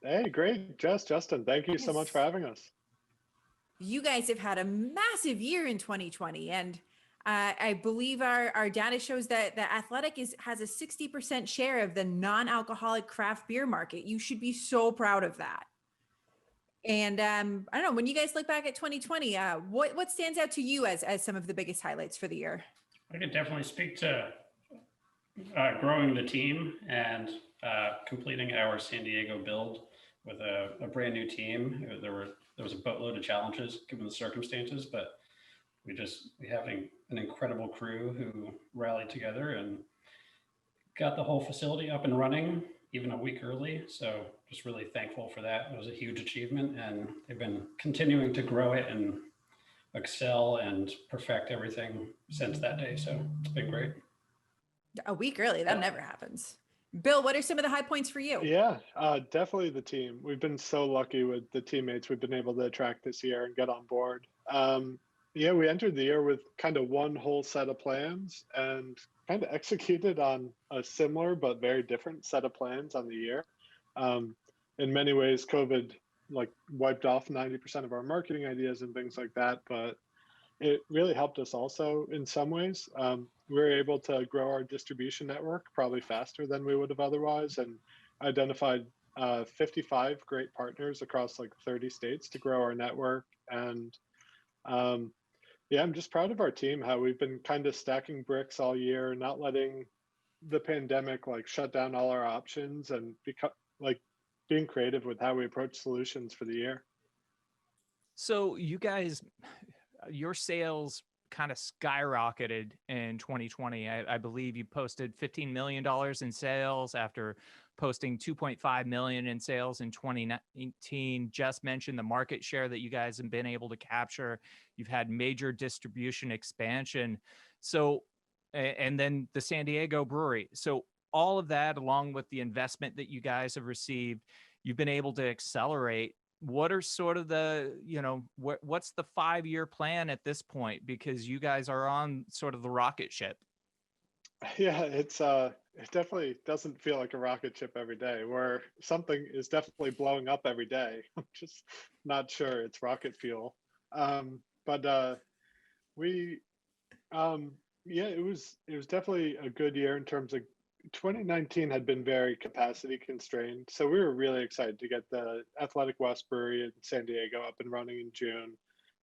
Hey, great. Justin, thank you so much for having us. You guys have had a massive year in 2020, and I believe our data shows that the Athletic has a 60% share of the non-alcoholic craft beer market. You should be so proud of that. And I don't know, when you guys look back at 2020, what stands out to you as some of the biggest highlights for the year? I could definitely speak to growing the team and completing our San Diego build with a brand new team. There was a boatload of challenges given the circumstances, but we having an incredible crew who rallied together and got the whole facility up and running even a week early. So just really thankful for that. It was a huge achievement, and they've been continuing to grow it and excel and perfect everything since that day. So it's been great. A week early, that never happens. Bill, what are some of the high points for you? Yeah, definitely the team. We've been so lucky with the teammates we've been able to attract this year and get on board. Yeah, we entered the year with kind of one whole set of plans and kind of executed on a similar but very different set of plans on the year. In many ways, COVID wiped off 90% of our marketing ideas and things like that, but it really helped us also in some ways. We were able to grow our distribution network probably faster than we would have otherwise, and identified 55 great partners across 30 states to grow our network. And yeah, I'm just proud of our team, how we've been kind of stacking bricks all year, not letting the pandemic shut down all our options, and being creative with how we approach solutions for the year. So you guys, your sales kind of skyrocketed in 2020. I believe you posted $15 million in sales after posting 2.5 million in sales in 2019. Just mentioned the market share that you guys have been able to capture. You've had major distribution expansion. So, and then the San Diego brewery. So all of that, along with the investment that you guys have received, you've been able to accelerate. What are sort of the, what's the 5-year plan at this point? Because you guys are on sort of the rocket ship. Yeah, it definitely doesn't feel like a rocket ship every day, where something is definitely blowing up every day. I'm just not sure it's rocket fuel. But yeah, it was definitely a good year in terms of 2019 had been very capacity constrained. So we were really excited to get the Athletic West Brewery in San Diego up and running in June,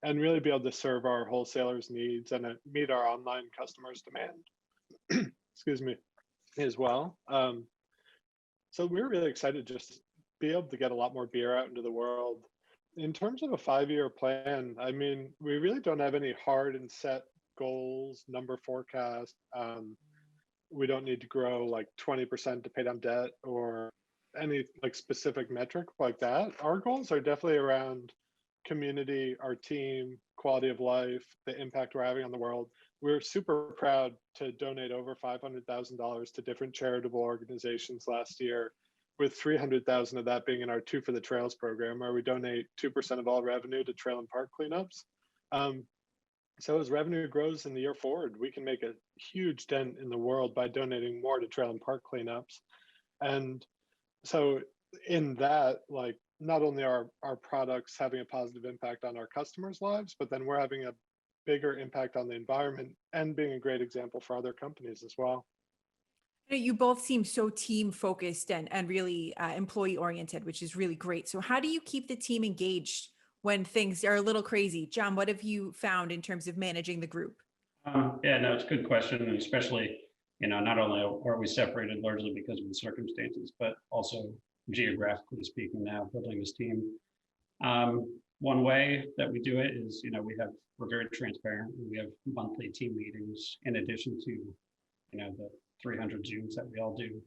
and really be able to serve our wholesalers' needs and meet our online customers' demand. Excuse me, as well. So we're really excited to just be able to get a lot more beer out into the world. In terms of a 5-year plan, I mean, we really don't have any hard and set goals, number forecast. We don't need to grow 20% to pay down debt or any specific metric like that. Our goals are definitely around community, our team, quality of life, the impact we're having on the world. We're super proud to donate over $500,000 to different charitable organizations last year, with 300,000 of that being in our 2 for the Trails program, where we donate 2% of all revenue to trail and park cleanups. So as revenue grows in the year forward, we can make a huge dent in the world by donating more to trail and park cleanups. And so in that, not only are our products having a positive impact on our customers' lives, but then we're having a bigger impact on the environment and being a great example for other companies as well. You both seem so team focused and really employee oriented, which is really great. So how do you keep the team engaged when things are a little crazy? John, what have you found in terms of managing the group? Yeah, no, it's a good question. And especially, not only are we separated largely because of the circumstances, but also geographically speaking now, building this team. One way that we do it is, we're very transparent. We have monthly team meetings in addition to, the 300 Zooms that we all do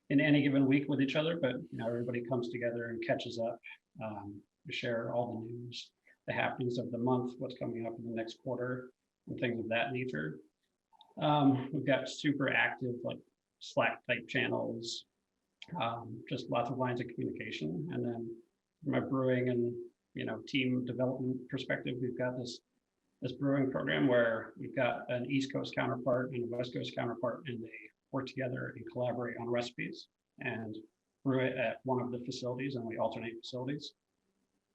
in any given week with each other. But, everybody comes together and catches up. We share all the news, the happenings of the month, what's coming up in the next quarter, and things of that nature. We've got super active Slack type channels, just lots of lines of communication. And then from a brewing and team development perspective, we've got this brewing program where we've got an East Coast counterpart and a West Coast counterpart, and they work together and collaborate on recipes and brew it at one of the facilities, and we alternate facilities,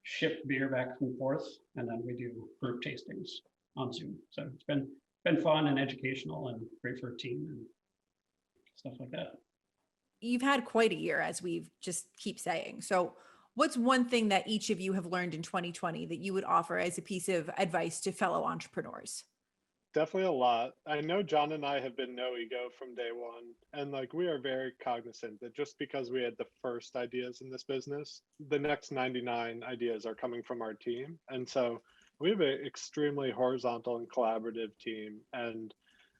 ship beer back and forth, and then we do group tastings on Zoom. So it's been fun and educational and great for a team and stuff like that. You've had quite a year, as we've just keep saying. So what's one thing that each of you have learned in 2020 that you would offer as a piece of advice to fellow entrepreneurs? Definitely a lot. I know John and I have been no ego from day one. And like, we are very cognizant that just because we had the first ideas in this business, the next 99 ideas are coming from our team. And so we have an extremely horizontal and collaborative team, and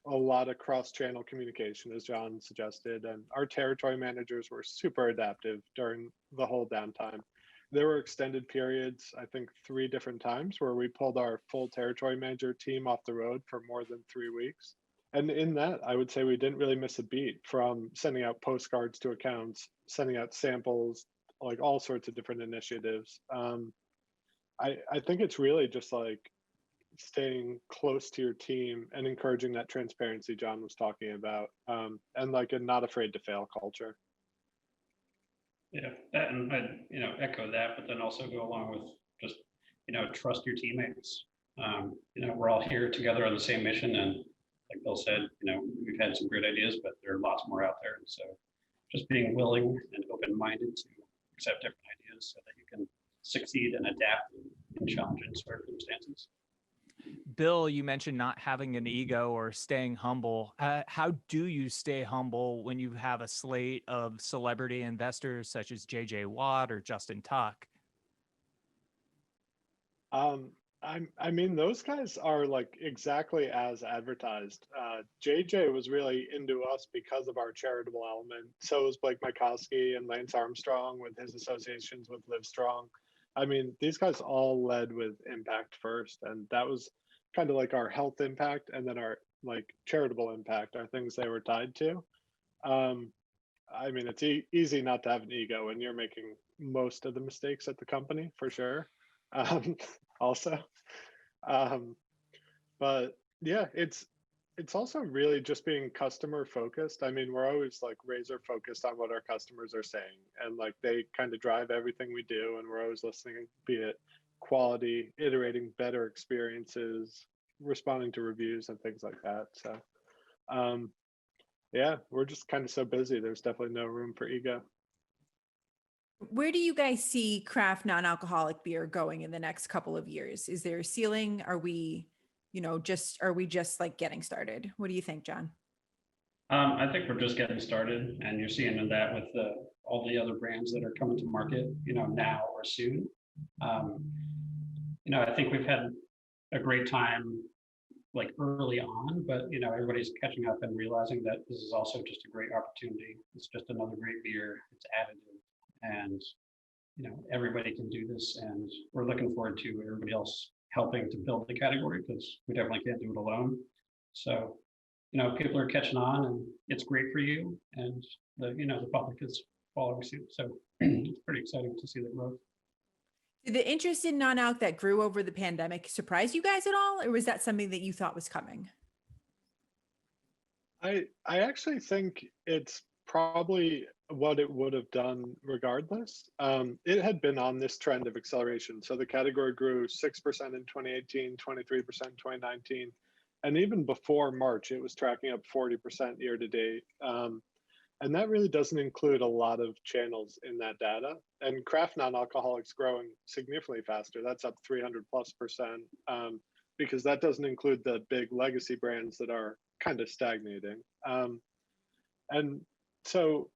a lot of cross-channel communication, as John suggested. And our territory managers were super adaptive during the whole downtime. There were extended periods, I think 3 different times, where we pulled our full territory manager team off the road for more than 3 weeks. And in that, I would say we didn't really miss a beat, from sending out postcards to accounts, sending out samples, like all sorts of different initiatives. I think it's really just like staying close to your team and encouraging that transparency John was talking about, and like a not afraid to fail culture. Yeah, that, and I echo that, but then also go along with just trust your teammates. We're all here together on the same mission, and like Bill said, we've had some great ideas, but there are lots more out there. And so just being willing and open-minded to accept different ideas so that you can succeed and adapt in challenging circumstances. Bill, you mentioned not having an ego or staying humble. How do you stay humble when you have a slate of celebrity investors such as JJ Watt or Justin Tuck? I mean, those guys are like exactly as advertised. JJ was really into us because of our charitable element. So was Blake Mykowski and Lance Armstrong with his associations with Livestrong. I mean, these guys all led with impact first, and that was kind of like our health impact, and then our like charitable impact are things they were tied to. I mean, it's easy not to have an ego when you're making most of the mistakes at the company, for sure. Also, but yeah, it's also really just being customer focused. I mean, we're always like razor focused on what our customers are saying, and like they kind of drive everything we do, and we're always listening, be it quality, iterating better experiences, responding to reviews and things like that. So yeah, we're just kind of so busy. There's definitely no room for ego. Where do you guys see craft non-alcoholic beer going in the next couple of years? Is there a ceiling? Are we just like getting started? What do you think, John? I think we're just getting started, and you're seeing that with all the other brands that are coming to market, now or soon. I think we've had a great time like early on, but everybody's catching up and realizing that this is also just a great opportunity. It's just another great beer. It's additive, and everybody can do this, and we're looking forward to everybody else helping to build the category, because we definitely can't do it alone. So people are catching on, and it's great for you, and the public is following suit. So it's pretty exciting to see the growth. Did the interest in non-alc that grew over the pandemic surprise you guys at all, or was that something that you thought was coming? I actually think it's probably what it would have done regardless. It had been on this trend of acceleration. So the category grew 6% in 2018, 23% in 2019. And even before March, it was tracking up 40% year to date. And that really doesn't include a lot of channels in that data. And craft non-alcoholic's growing significantly faster. That's up 300+%, because that doesn't include the big legacy brands that are kind of stagnating. And so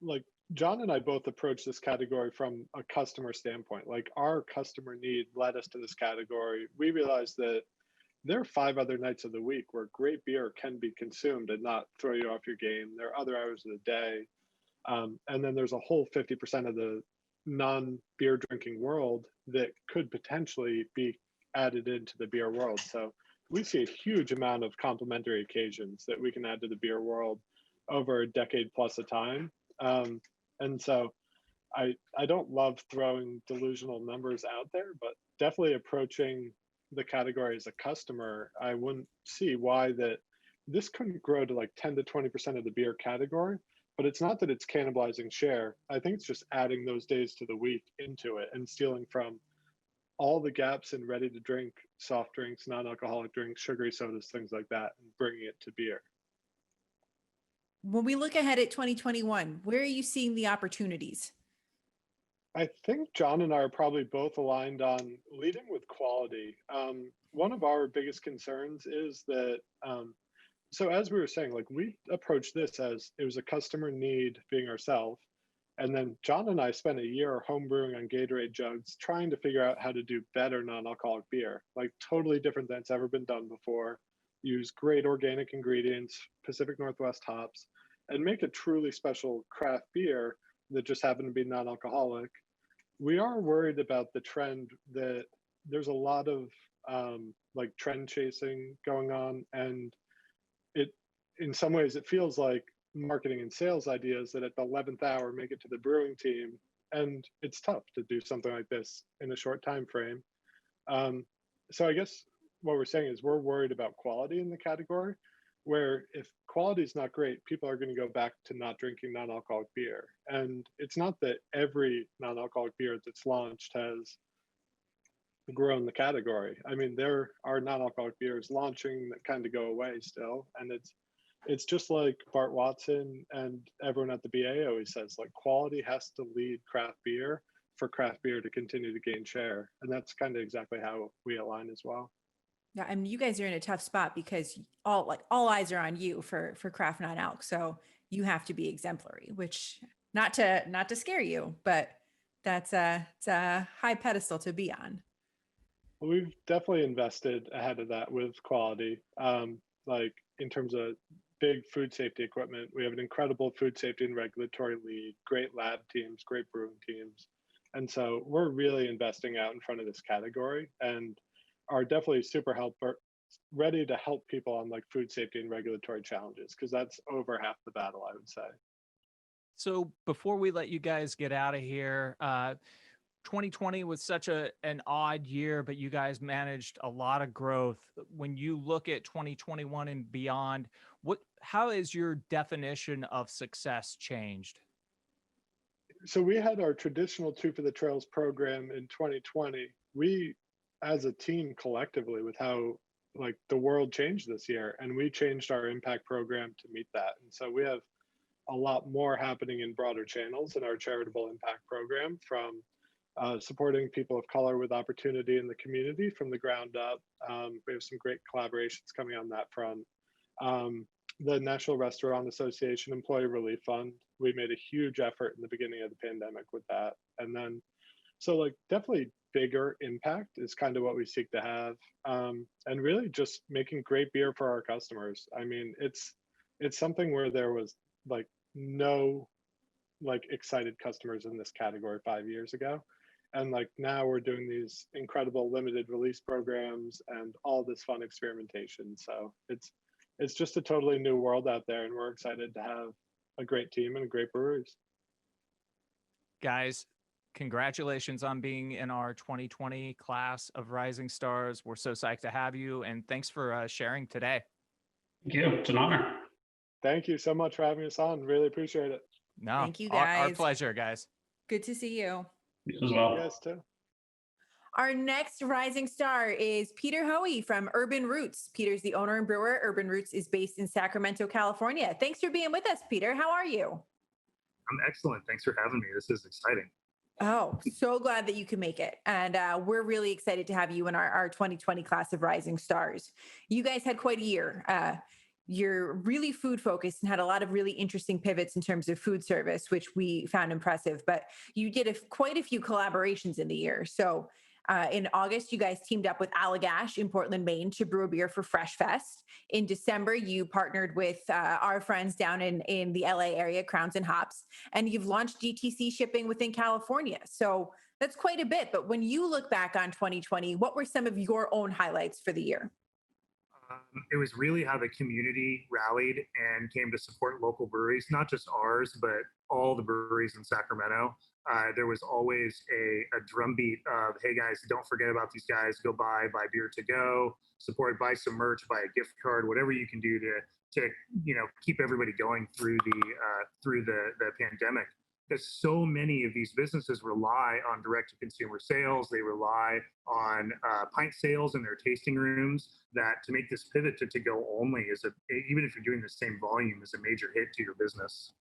like John and I both approach this category from a customer standpoint. Like, our customer need led us to this category. We realized that there are 5 other nights of the week where great beer can be consumed and not throw you off your game. There are other hours of the day. And then there's a whole 50% of the non-beer drinking world that could potentially be added into the beer world. So we see a huge amount of complementary occasions that we can add to the beer world over a decade plus of time. And so I don't love throwing delusional numbers out there, but definitely approaching the category as a customer, I wouldn't see why that this couldn't grow to like 10 to 20% of the beer category. But it's not that it's cannibalizing share. I think it's just adding those days to the week into it and stealing from all the gaps in ready to drink, soft drinks, non-alcoholic drinks, sugary sodas, things like that, and bringing it to beer. When we look ahead at 2021, where are you seeing the opportunities? I think John and I are probably both aligned on leading with quality. One of our biggest concerns is that, so as we were saying, like we approached this as it was a customer need being ourselves. And then John and I spent a year homebrewing on Gatorade jugs, trying to figure out how to do better non-alcoholic beer, like totally different than it's ever been done before. Use great organic ingredients, Pacific Northwest hops, and make a truly special craft beer that just happened to be non-alcoholic. We are worried about the trend that there's a lot of like trend chasing going on, and it, in some ways, it feels like marketing and sales ideas that at the 11th hour make it to the brewing team, and it's tough to do something like this in a short time frame. So I guess what we're saying is we're worried about quality in the category, where if quality is not great, people are going to go back to not drinking non-alcoholic beer. And it's not that every non-alcoholic beer that's launched has grown the category. I mean, there are non-alcoholic beers launching that kind of go away still, and it's just like Bart Watson and everyone at the BA always says, like quality has to lead craft beer for craft beer to continue to gain share. And that's kind of exactly how we align as well. Yeah, I mean, you guys are in a tough spot because all eyes are on you for craft non-alc. So you have to be exemplary, which not to scare you, but it's a high pedestal to be on. Well, we've definitely invested ahead of that with quality. Like in terms of big food safety equipment, we have an incredible food safety and regulatory lead, great lab teams, great brewing teams. And so we're really investing out in front of this category and are definitely ready to help people on like food safety and regulatory challenges, because that's over half the battle, I would say. So before we let you guys get out of here, 2020 was such an odd year, but you guys managed a lot of growth. When you look at 2021 and beyond, how has your definition of success changed? So we had our traditional Two for the Trails program in 2020. We, as a team collectively, with how like the world changed this year, and we changed our impact program to meet that. And so we have a lot more happening in broader channels in our charitable impact program, from supporting people of color with opportunity in the community from the ground up. We have some great collaborations coming on that front. The National Restaurant Association Employee Relief Fund, we made a huge effort in the beginning of the pandemic with that. And then, so like definitely bigger impact is kind of what we seek to have. And really just making great beer for our customers. I mean, it's something where there was like no like excited customers in this category 5 years ago. And like now we're doing these incredible limited release programs and all this fun experimentation. So it's just a totally new world out there, and we're excited to have a great team and great breweries. Guys, congratulations on being in our 2020 class of Rising Stars. We're so psyched to have you, and thanks for sharing today. Thank you. It's an honor. Thank you so much for having us on. Really appreciate it. No, Thank you, guys. Our pleasure, guys. Good to see you. You as well. You guys too. Our next rising star is Peter Hoey from Urban Roots. Peter's the owner and brewer. Urban Roots is based in Sacramento, California. Thanks for being with us, Peter. How are you? I'm excellent. Thanks for having me. This is exciting. Oh, so glad that you can make it. And we're really excited to have you in our 2020 class of Rising Stars. You guys had quite a year. You're really food focused and had a lot of really interesting pivots in terms of food service, which we found impressive. But you did quite a few collaborations in the year. So in August, you guys teamed up with Allagash in Portland, Maine to brew a beer for Fresh Fest. In December, you partnered with our friends down in the LA area, Crowns and Hops, and you've launched DTC shipping within California. So that's quite a bit. But when you look back on 2020, what were some of your own highlights for the year? It was really how the community rallied and came to support local breweries, not just ours, but all the breweries in Sacramento. There was always a drumbeat of, hey guys, don't forget about these guys. Go buy beer to go, support, buy some merch, buy a gift card, whatever you can do to keep everybody going through the pandemic. Because so many of these businesses rely on direct-to-consumer sales. They rely on pint sales in their tasting rooms. That to make this pivot to go only even if you're doing the same volume, is a major hit to your business.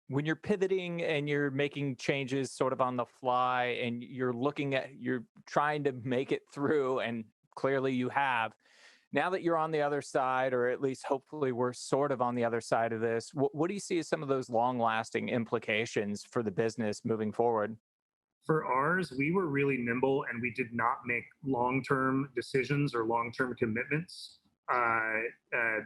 When you're pivoting and you're making changes sort of on the fly and you're trying to make it through, and clearly you have. Now that you're on the other side, or at least hopefully we're sort of on the other side of this, what do you see as some of those long-lasting implications for the business moving forward? For ours, we were really nimble and we did not make long-term decisions or long-term commitments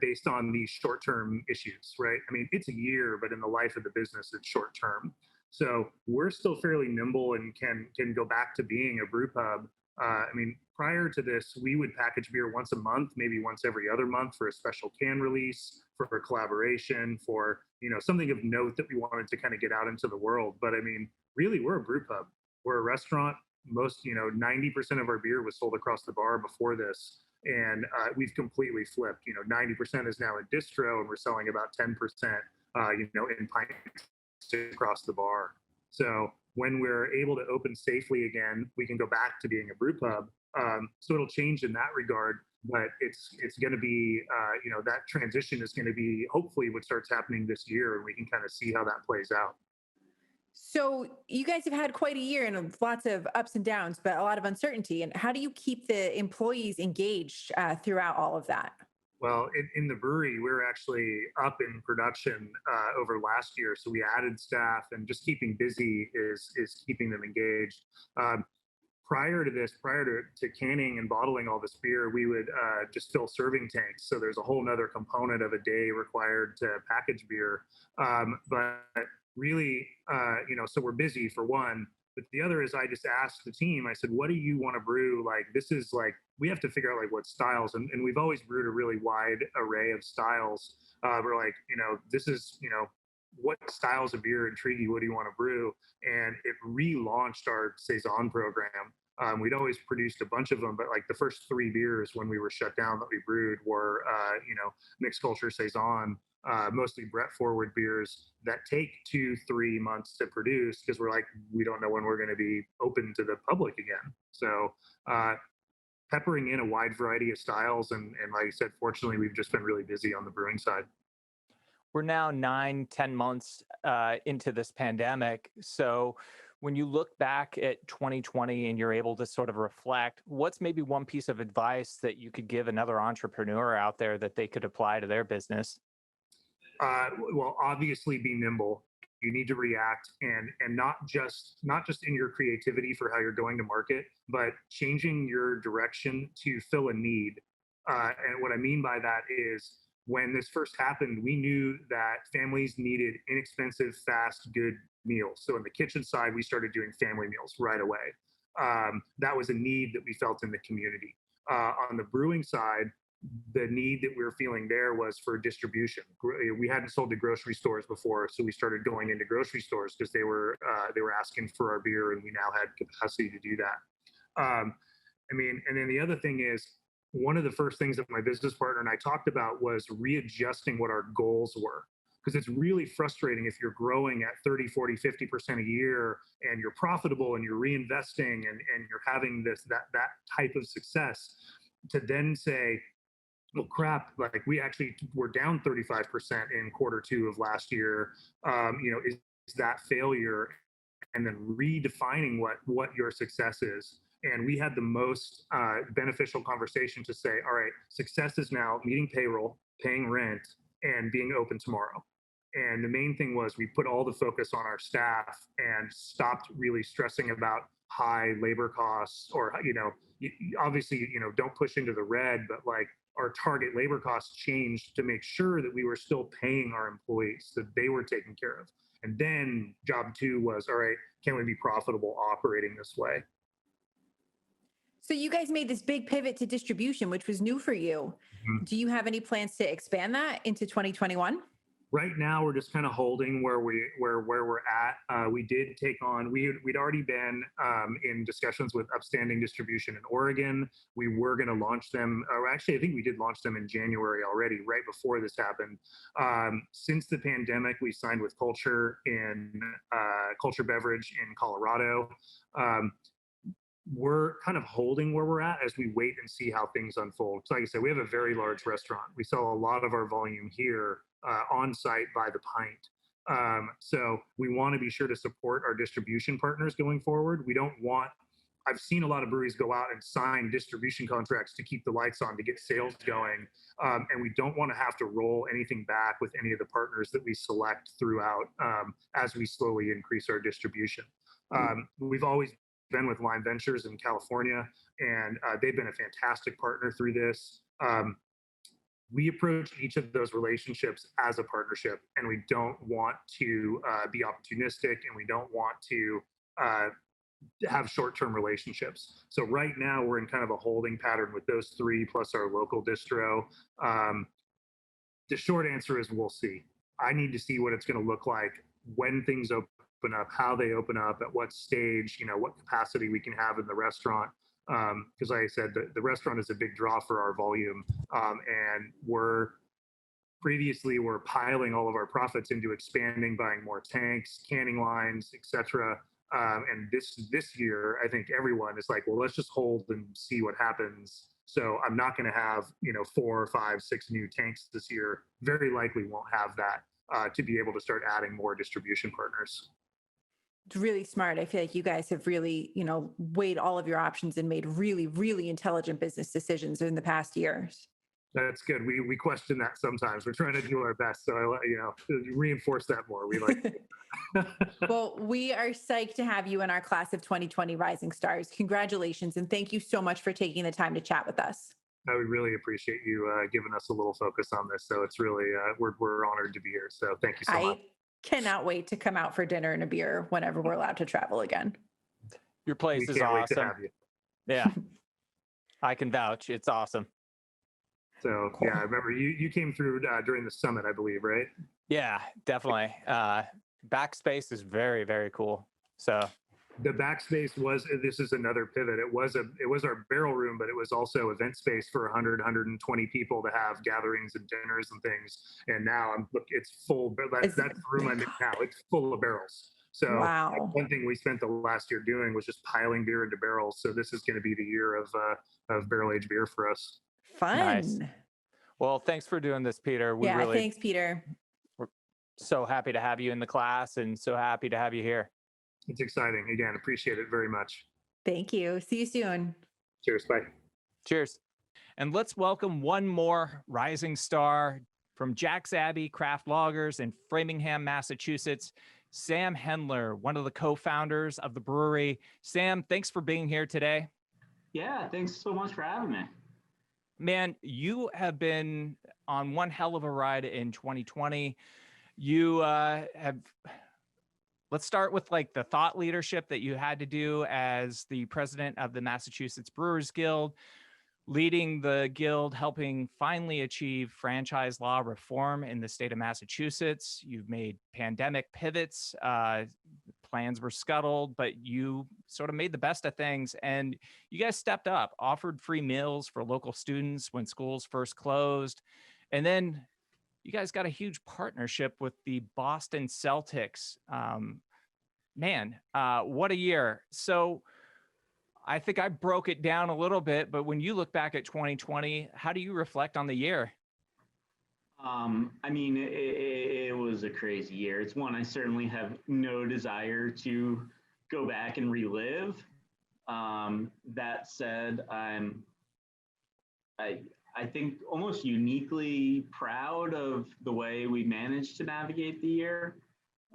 based on these short-term issues, right? I mean, it's a year, but in the life of the business, it's short-term. So we're still fairly nimble and can go back to being a brew pub. I mean, prior to this, we would package beer once a month, maybe once every other month for a special can release, for a collaboration, for something of note that we wanted to kind of get out into the world. But I mean, really, we're a brew pub. We're a restaurant. Most 90% of our beer was sold across the bar before this, and we've completely flipped. 90% is now in distro, and we're selling about 10%, in pints across the bar. So when we're able to open safely again, we can go back to being a brew pub. So it'll change in that regard, but it's going to be, that transition is going to be hopefully what starts happening this year, and we can kind of see how that plays out. So you guys have had quite a year and lots of ups and downs, but a lot of uncertainty. And how do you keep the employees engaged throughout all of that? Well, in the brewery, we were actually up in production over last year. So we added staff, and just keeping busy is keeping them engaged. Prior to canning and bottling all this beer, we would just fill serving tanks. So there's a whole nother component of a day required to package beer. But really, so we're busy for one. But the other is, I just asked the team, I said, what do you want to brew? Like, this is like, we have to figure out like what styles, and we've always brewed a really wide array of styles. We're like, this is, what styles of beer intrigue you? What do you want to brew? And it relaunched our Saison program. We'd always produced a bunch of them, but like the first 3 beers when we were shut down that we brewed were, mixed culture Saison, mostly Brett forward beers that take 2-3 months to produce, because we're like, we don't know when we're going to be open to the public again. So peppering in a wide variety of styles. And like I said, fortunately, we've just been really busy on the brewing side. We're now 9-10 months into this pandemic. So when you look back at 2020 and you're able to sort of reflect, what's maybe one piece of advice that you could give another entrepreneur out there that they could apply to their business? Well, obviously be nimble. You need to react, and not just in your creativity for how you're going to market, but changing your direction to fill a need. And what I mean by that is, when this first happened, we knew that families needed inexpensive, fast, good meals. So in the kitchen side, we started doing family meals right away. That was a need that we felt in the community. On the brewing side, the need that we were feeling there was for distribution. We hadn't sold to grocery stores before, so we started going into grocery stores because they were asking for our beer, and we now had capacity to do that. And then the other thing is, one of the first things that my business partner and I talked about was readjusting what our goals were. Because it's really frustrating if you're growing at 30, 40, 50% a year, and you're profitable and you're reinvesting and you're having that type of success, to then say, well, crap, like we actually were down 35% in Q2 of last year. Is that failure? And then redefining what your success is. And we had the most beneficial conversation to say, all right, success is now meeting payroll, paying rent, and being open tomorrow. And the main thing was, we put all the focus on our staff and stopped really stressing about high labor costs, or, obviously, don't push into the red, but like our target labor costs changed to make sure that we were still paying our employees, that they were taken care of. And then job 2 was, all right, can we be profitable operating this way? So you guys made this big pivot to distribution, which was new for you. Mhm. Do you have any plans to expand that into 2021? Right now, we're just kind of holding where we're at. We did take on. We'd already been in discussions with Upstanding Distribution in Oregon. We were going to launch them, or actually, I think we did launch them in January already, right before this happened. Since the pandemic, we signed with Culture Beverage in Colorado. We're kind of holding where we're at as we wait and see how things unfold. So like I said, we have a very large restaurant. We sell a lot of our volume here on site by the pint. So we want to be sure to support our distribution partners going forward. We don't want, I've seen a lot of breweries go out and sign distribution contracts to keep the lights on, to get sales going. And we don't want to have to roll anything back with any of the partners that we select throughout as we slowly increase our distribution. We've always been with Lime Ventures in California, and they've been a fantastic partner through this. We approach each of those relationships as a partnership, and we don't want to be opportunistic, and we don't want to have short-term relationships. So right now we're in kind of a holding pattern with those three plus our local distro. The short answer is we'll see. I need to see what it's going to look like when things open up, how they open up, at what stage, what capacity we can have in the restaurant. Because like I said, the restaurant is a big draw for our volume. And we're piling all of our profits into expanding, buying more tanks, canning lines, etc. And this year, I think everyone is like, well, let's just hold and see what happens. So I'm not going to have, 4, 5, 6 new tanks this year. Very likely won't have that to be able to start adding more distribution partners. It's really smart. I feel like you guys have really, weighed all of your options and made really, really intelligent business decisions in the past years. That's good. We question that sometimes. We're trying to do our best. So reinforce that more. We like. Well, we are psyched to have you in our class of 2020 Rising Stars. Congratulations, and thank you so much for taking the time to chat with us. I would really appreciate you giving us a little focus on this. So it's really we're honored to be here. So thank you so much. Cannot wait to come out for dinner and a beer whenever we're allowed to travel again. Your place is awesome. Yeah, I can vouch. It's awesome. So yeah, I remember you came through during the summit, I believe, right? Yeah, definitely. Backspace is very, very cool. So the backspace this is another pivot. It was our barrel room, but it was also event space for 100, 120 people to have gatherings and dinners and things. And now it's full. That's the room I'm in now. It's full of barrels. So wow. One thing we spent the last year doing was just piling beer into barrels. So this is going to be the year of barrel aged beer for us. Fun. Nice. Well, thanks for doing this, Peter. Thanks, Peter. We're so happy to have you in the class and so happy to have you here. It's exciting. Again, appreciate it very much. Thank you. See you soon. Cheers. Bye. Cheers. And let's welcome one more rising star from Jack's Abbey Craft Lagers in Framingham, Massachusetts, Sam Hendler, one of the co-founders of the brewery. Sam, thanks for being here today. Yeah, thanks so much for having me. Man, you have been on one hell of a ride in 2020. You let's start with like the thought leadership that you had to do as the president of the Massachusetts Brewers Guild, leading the guild, helping finally achieve franchise law reform in the state of Massachusetts. You've made pandemic pivots. Plans were scuttled, but you sort of made the best of things. And you guys stepped up, offered free meals for local students when schools first closed. And then you guys got a huge partnership with the Boston Celtics. What a year. So I think I broke it down a little bit, but when you look back at 2020, how do you reflect on the year? It was a crazy year. It's one I certainly have no desire to go back and relive. That said, I think almost uniquely proud of the way we managed to navigate the year.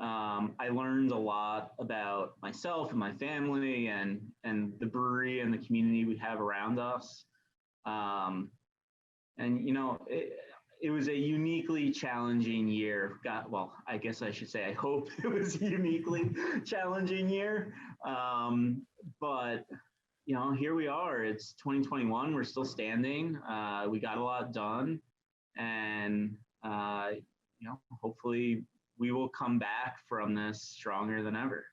I learned a lot about myself and my family and the brewery and the community we have around us. It was a uniquely challenging year. I guess I should say, I hope it was a uniquely challenging year. But here we are. It's 2021. We're still standing. We got a lot done, and hopefully we will come back from this stronger than ever.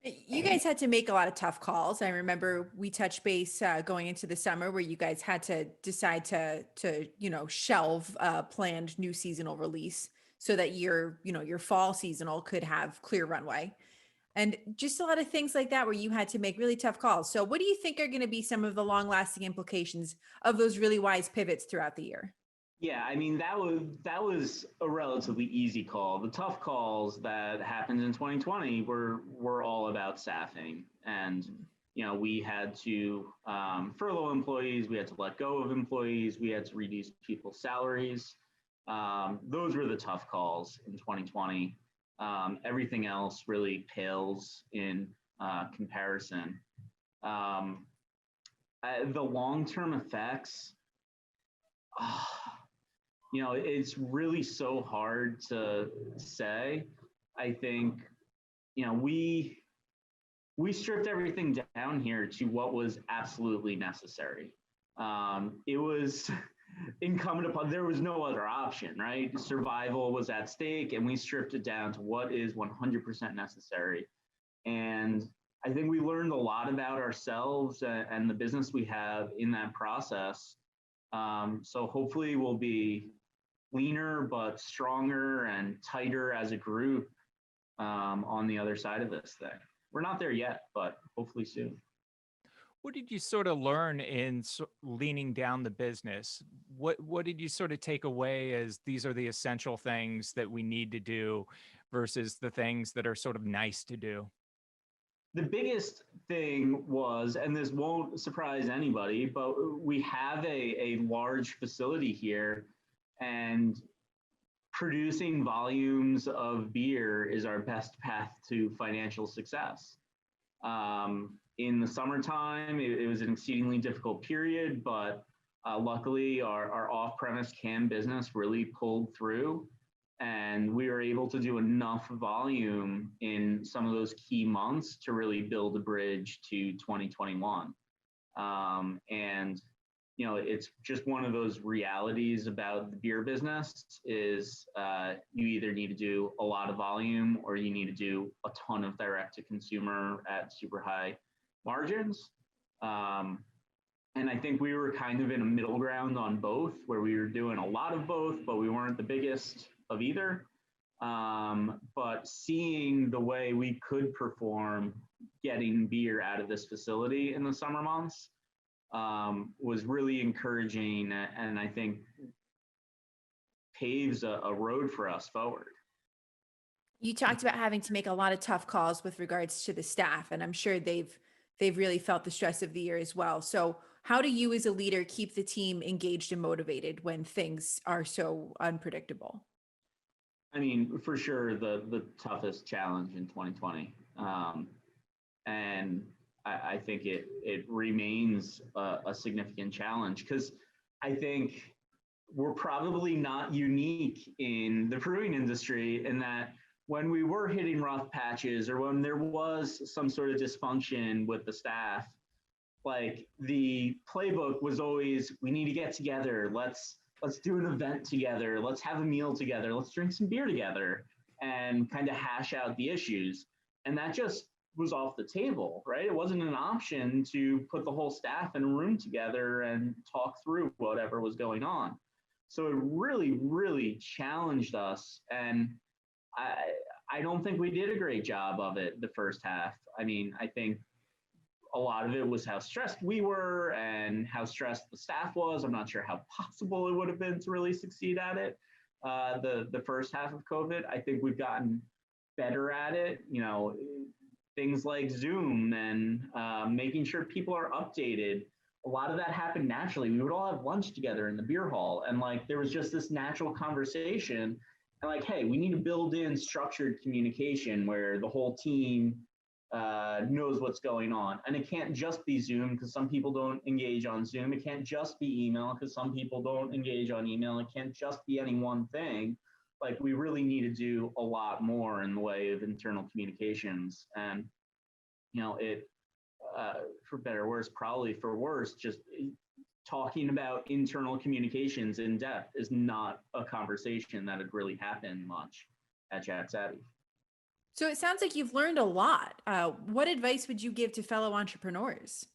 You guys had to make a lot of tough calls. I remember we touched base going into the summer where you guys had to decide to shelve a planned new seasonal release so that your fall seasonal could have clear runway. And just a lot of things like that where you had to make really tough calls. So what do you think are going to be some of the long-lasting implications of those really wise pivots throughout the year? Yeah, I mean, that was a relatively easy call. The tough calls that happened in 2020 were all about staffing. And, we had to furlough employees, we had to let go of employees, we had to reduce people's salaries. Those were the tough calls in 2020. Everything else really pales in comparison. The long-term effects, it's really so hard to say. I think, we stripped everything down here to what was absolutely necessary. It was incumbent upon, there was no other option, right? Survival was at stake, and we stripped it down to what is 100% necessary. And I think we learned a lot about ourselves and the business we have in that process. So hopefully we'll be leaner but stronger and tighter as a group on the other side of this thing. We're not there yet, but hopefully soon. What did you sort of learn in leaning down the business? What did you sort of take away as these are the essential things that we need to do versus the things that are sort of nice to do? The biggest thing was, and this won't surprise anybody, but we have a large facility here, and producing volumes of beer is our best path to financial success. In the summertime, it was an exceedingly difficult period, but luckily our off-premise can business really pulled through, and we were able to do enough volume in some of those key months to really build a bridge to 2021. And it's just one of those realities about the beer business is you either need to do a lot of volume or you need to do a ton of direct to consumer at super high margins. And I think we were kind of in a middle ground on both, where we were doing a lot of both, but we weren't the biggest of either. But seeing the way we could perform getting beer out of this facility in the summer months was really encouraging, and I think paves a road for us forward. You talked about having to make a lot of tough calls with regards to the staff, and I'm sure they've really felt the stress of the year as well. So how do you as a leader keep the team engaged and motivated when things are so unpredictable? I mean, for sure, the toughest challenge in 2020. And I think it remains a significant challenge, because I think we're probably not unique in the brewing industry in that when we were hitting rough patches or when there was some sort of dysfunction with the staff, like the playbook was always, we need to get together. Let's do an event together. Let's have a meal together. Let's drink some beer together and kind of hash out the issues. And that just was off the table, right? It wasn't an option to put the whole staff in a room together and talk through whatever was going on. So it really, really challenged us. And I don't think we did a great job of it the first half. I mean, I think a lot of it was how stressed we were and how stressed the staff was. I'm not sure how possible it would have been to really succeed at it. The first half of COVID, I think we've gotten better at it. Things like Zoom and making sure people are updated. A lot of that happened naturally. We would all have lunch together in the beer hall, and there was just this natural conversation. And hey, we need to build in structured communication where the whole team knows what's going on. And it can't just be Zoom because some people don't engage on Zoom. It can't just be email because some people don't engage on email. It can't just be any one thing. We really need to do a lot more in the way of internal communications. And, for better or worse, probably for worse, just talking about internal communications in depth is not a conversation that had really happened much at Jack Savvy. So it sounds like you've learned a lot. What advice would you give to fellow entrepreneurs?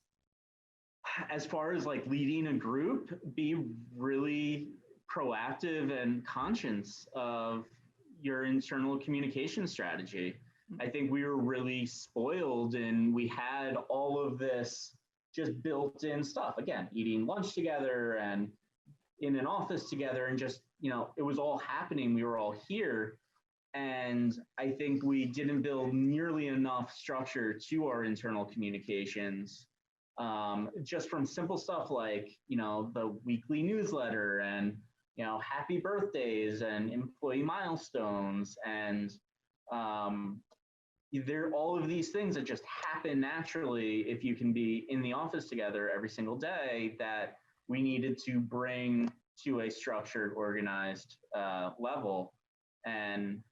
As far as like leading a group, be really proactive and conscious of your internal communication strategy. I think we were really spoiled and we had all of this just built in stuff. Again, eating lunch together and in an office together and just, it was all happening. We were all here. And I think we didn't build nearly enough structure to our internal communications, just from simple stuff like, the weekly newsletter and, happy birthdays and employee milestones and there all of these things that just happen naturally if you can be in the office together every single day that we needed to bring to a structured, organized level. And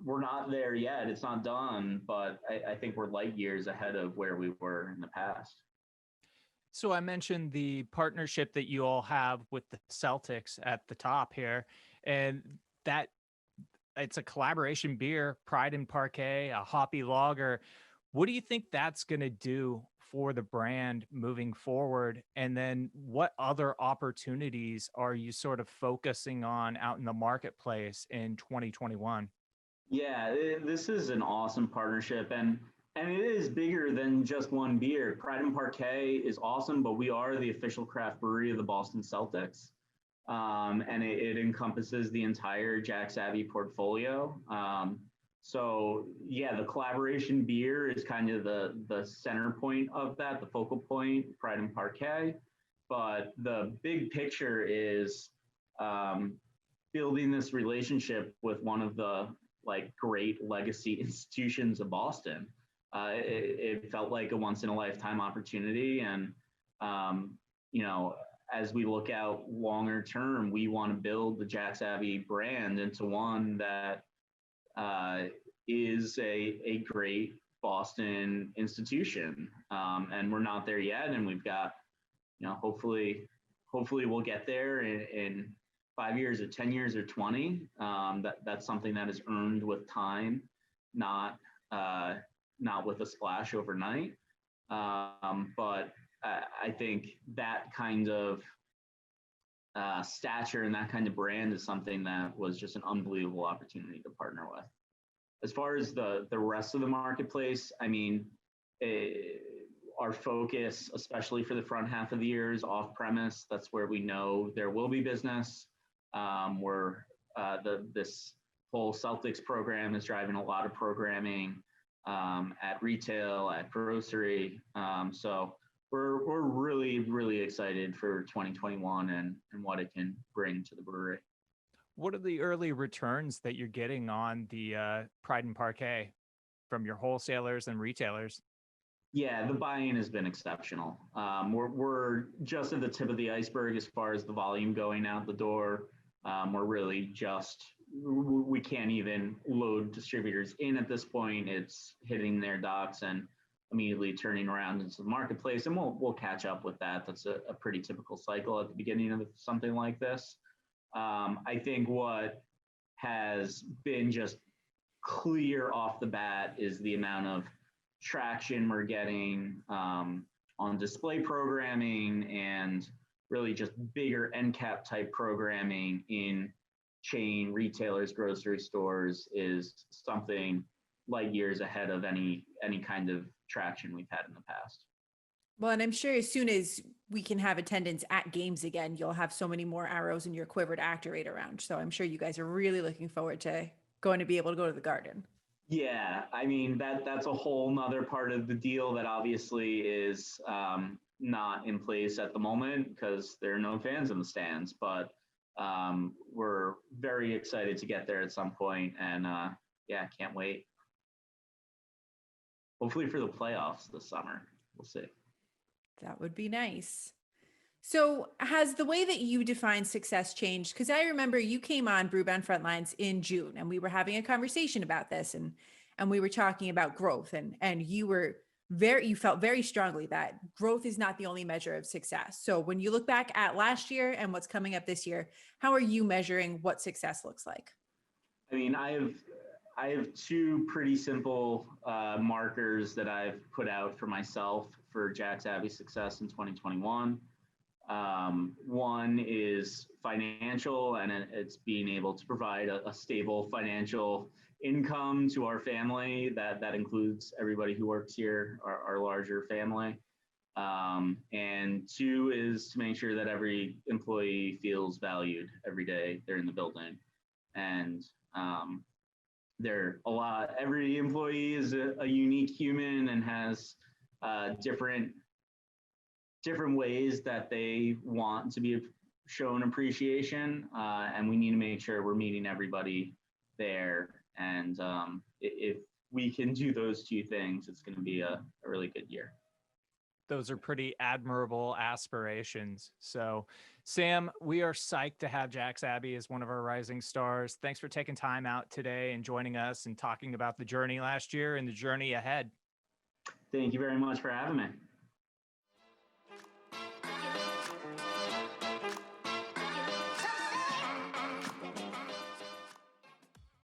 we're not there yet. It's not done, but I think we're light years ahead of where we were in the past. So I mentioned the partnership that you all have with the Celtics at the top here, and that it's a collaboration beer, Pride and Parquet, a hoppy lager. What do you think that's going to do for the brand moving forward? And then what other opportunities are you sort of focusing on out in the marketplace in 2021? Yeah, this is an awesome partnership, and it is bigger than just one beer. Pride and Parquet is awesome, but we are the official craft brewery of the Boston Celtics. And it encompasses the entire Jack Savvy portfolio. So yeah, the collaboration beer is kind of the center point of that, the focal point, Pride and Parquet. But the big picture is building this relationship with one of the great legacy institutions of Boston. It felt like a once in a lifetime opportunity. And, as we look out longer term, we want to build the Jack Savvy brand into one that is a great Boston institution. And we're not there yet. And we've got, hopefully we'll get there in 5 years or 10 years or 20. That's something that is earned with time, not with a splash overnight. But I think that kind of stature and that kind of brand is something that was just an unbelievable opportunity to partner with. As far as the rest of the marketplace, I mean, our focus, especially for the front half of the year, is off premise. That's where we know there will be business. This whole Celtics program is driving a lot of programming at retail, at grocery. So we're really, really excited for 2021 and what it can bring to the brewery. What are the early returns that you're getting on the Pride and Parquet from your wholesalers and retailers? Yeah, the buy-in has been exceptional. We're just at the tip of the iceberg as far as the volume going out the door. We're really we can't even load distributors in at this point. It's hitting their docks and immediately turning around into the marketplace, and we'll catch up with that. That's a pretty typical cycle at the beginning of something like this. I think what has been just clear off the bat is the amount of traction we're getting on display programming and really just bigger end cap type programming in chain retailers, grocery stores is something light years ahead of any kind of traction we've had in the past. Well, and I'm sure as soon as we can have attendance at games again, you'll have so many more arrows in your quiver to activate around. So I'm sure you guys are really looking forward to going to be able to go to the Garden. Yeah, I mean, that's a whole nother part of the deal that obviously is not in place at the moment because there are no fans in the stands, but we're very excited to get there at some point, and yeah, can't wait. Hopefully for the playoffs this summer. We'll see. That would be nice. So has the way that you define success changed? Because I remember you came on Brewbound Frontlines in June and we were having a conversation about this and we were talking about growth and you were you felt very strongly that growth is not the only measure of success. So when you look back at last year and what's coming up this year, how are you measuring what success looks like? I mean, I have two pretty simple markers that I've put out for myself for Jack's Abbey success in 2021. One is financial, and it's being able to provide a stable financial income to our family. That includes everybody who works here, our larger family. And two is to make sure that every employee feels valued every day they're in the building. And every employee is a unique human and has different ways that they want to be shown appreciation, and we need to make sure we're meeting everybody there. And if we can do those two things, it's going to be a really good year. Those are pretty admirable aspirations. So, Sam, we are psyched to have Jack's Abbey as one of our rising stars. Thanks for taking time out today and joining us and talking about the journey last year and the journey ahead. Thank you very much for having me.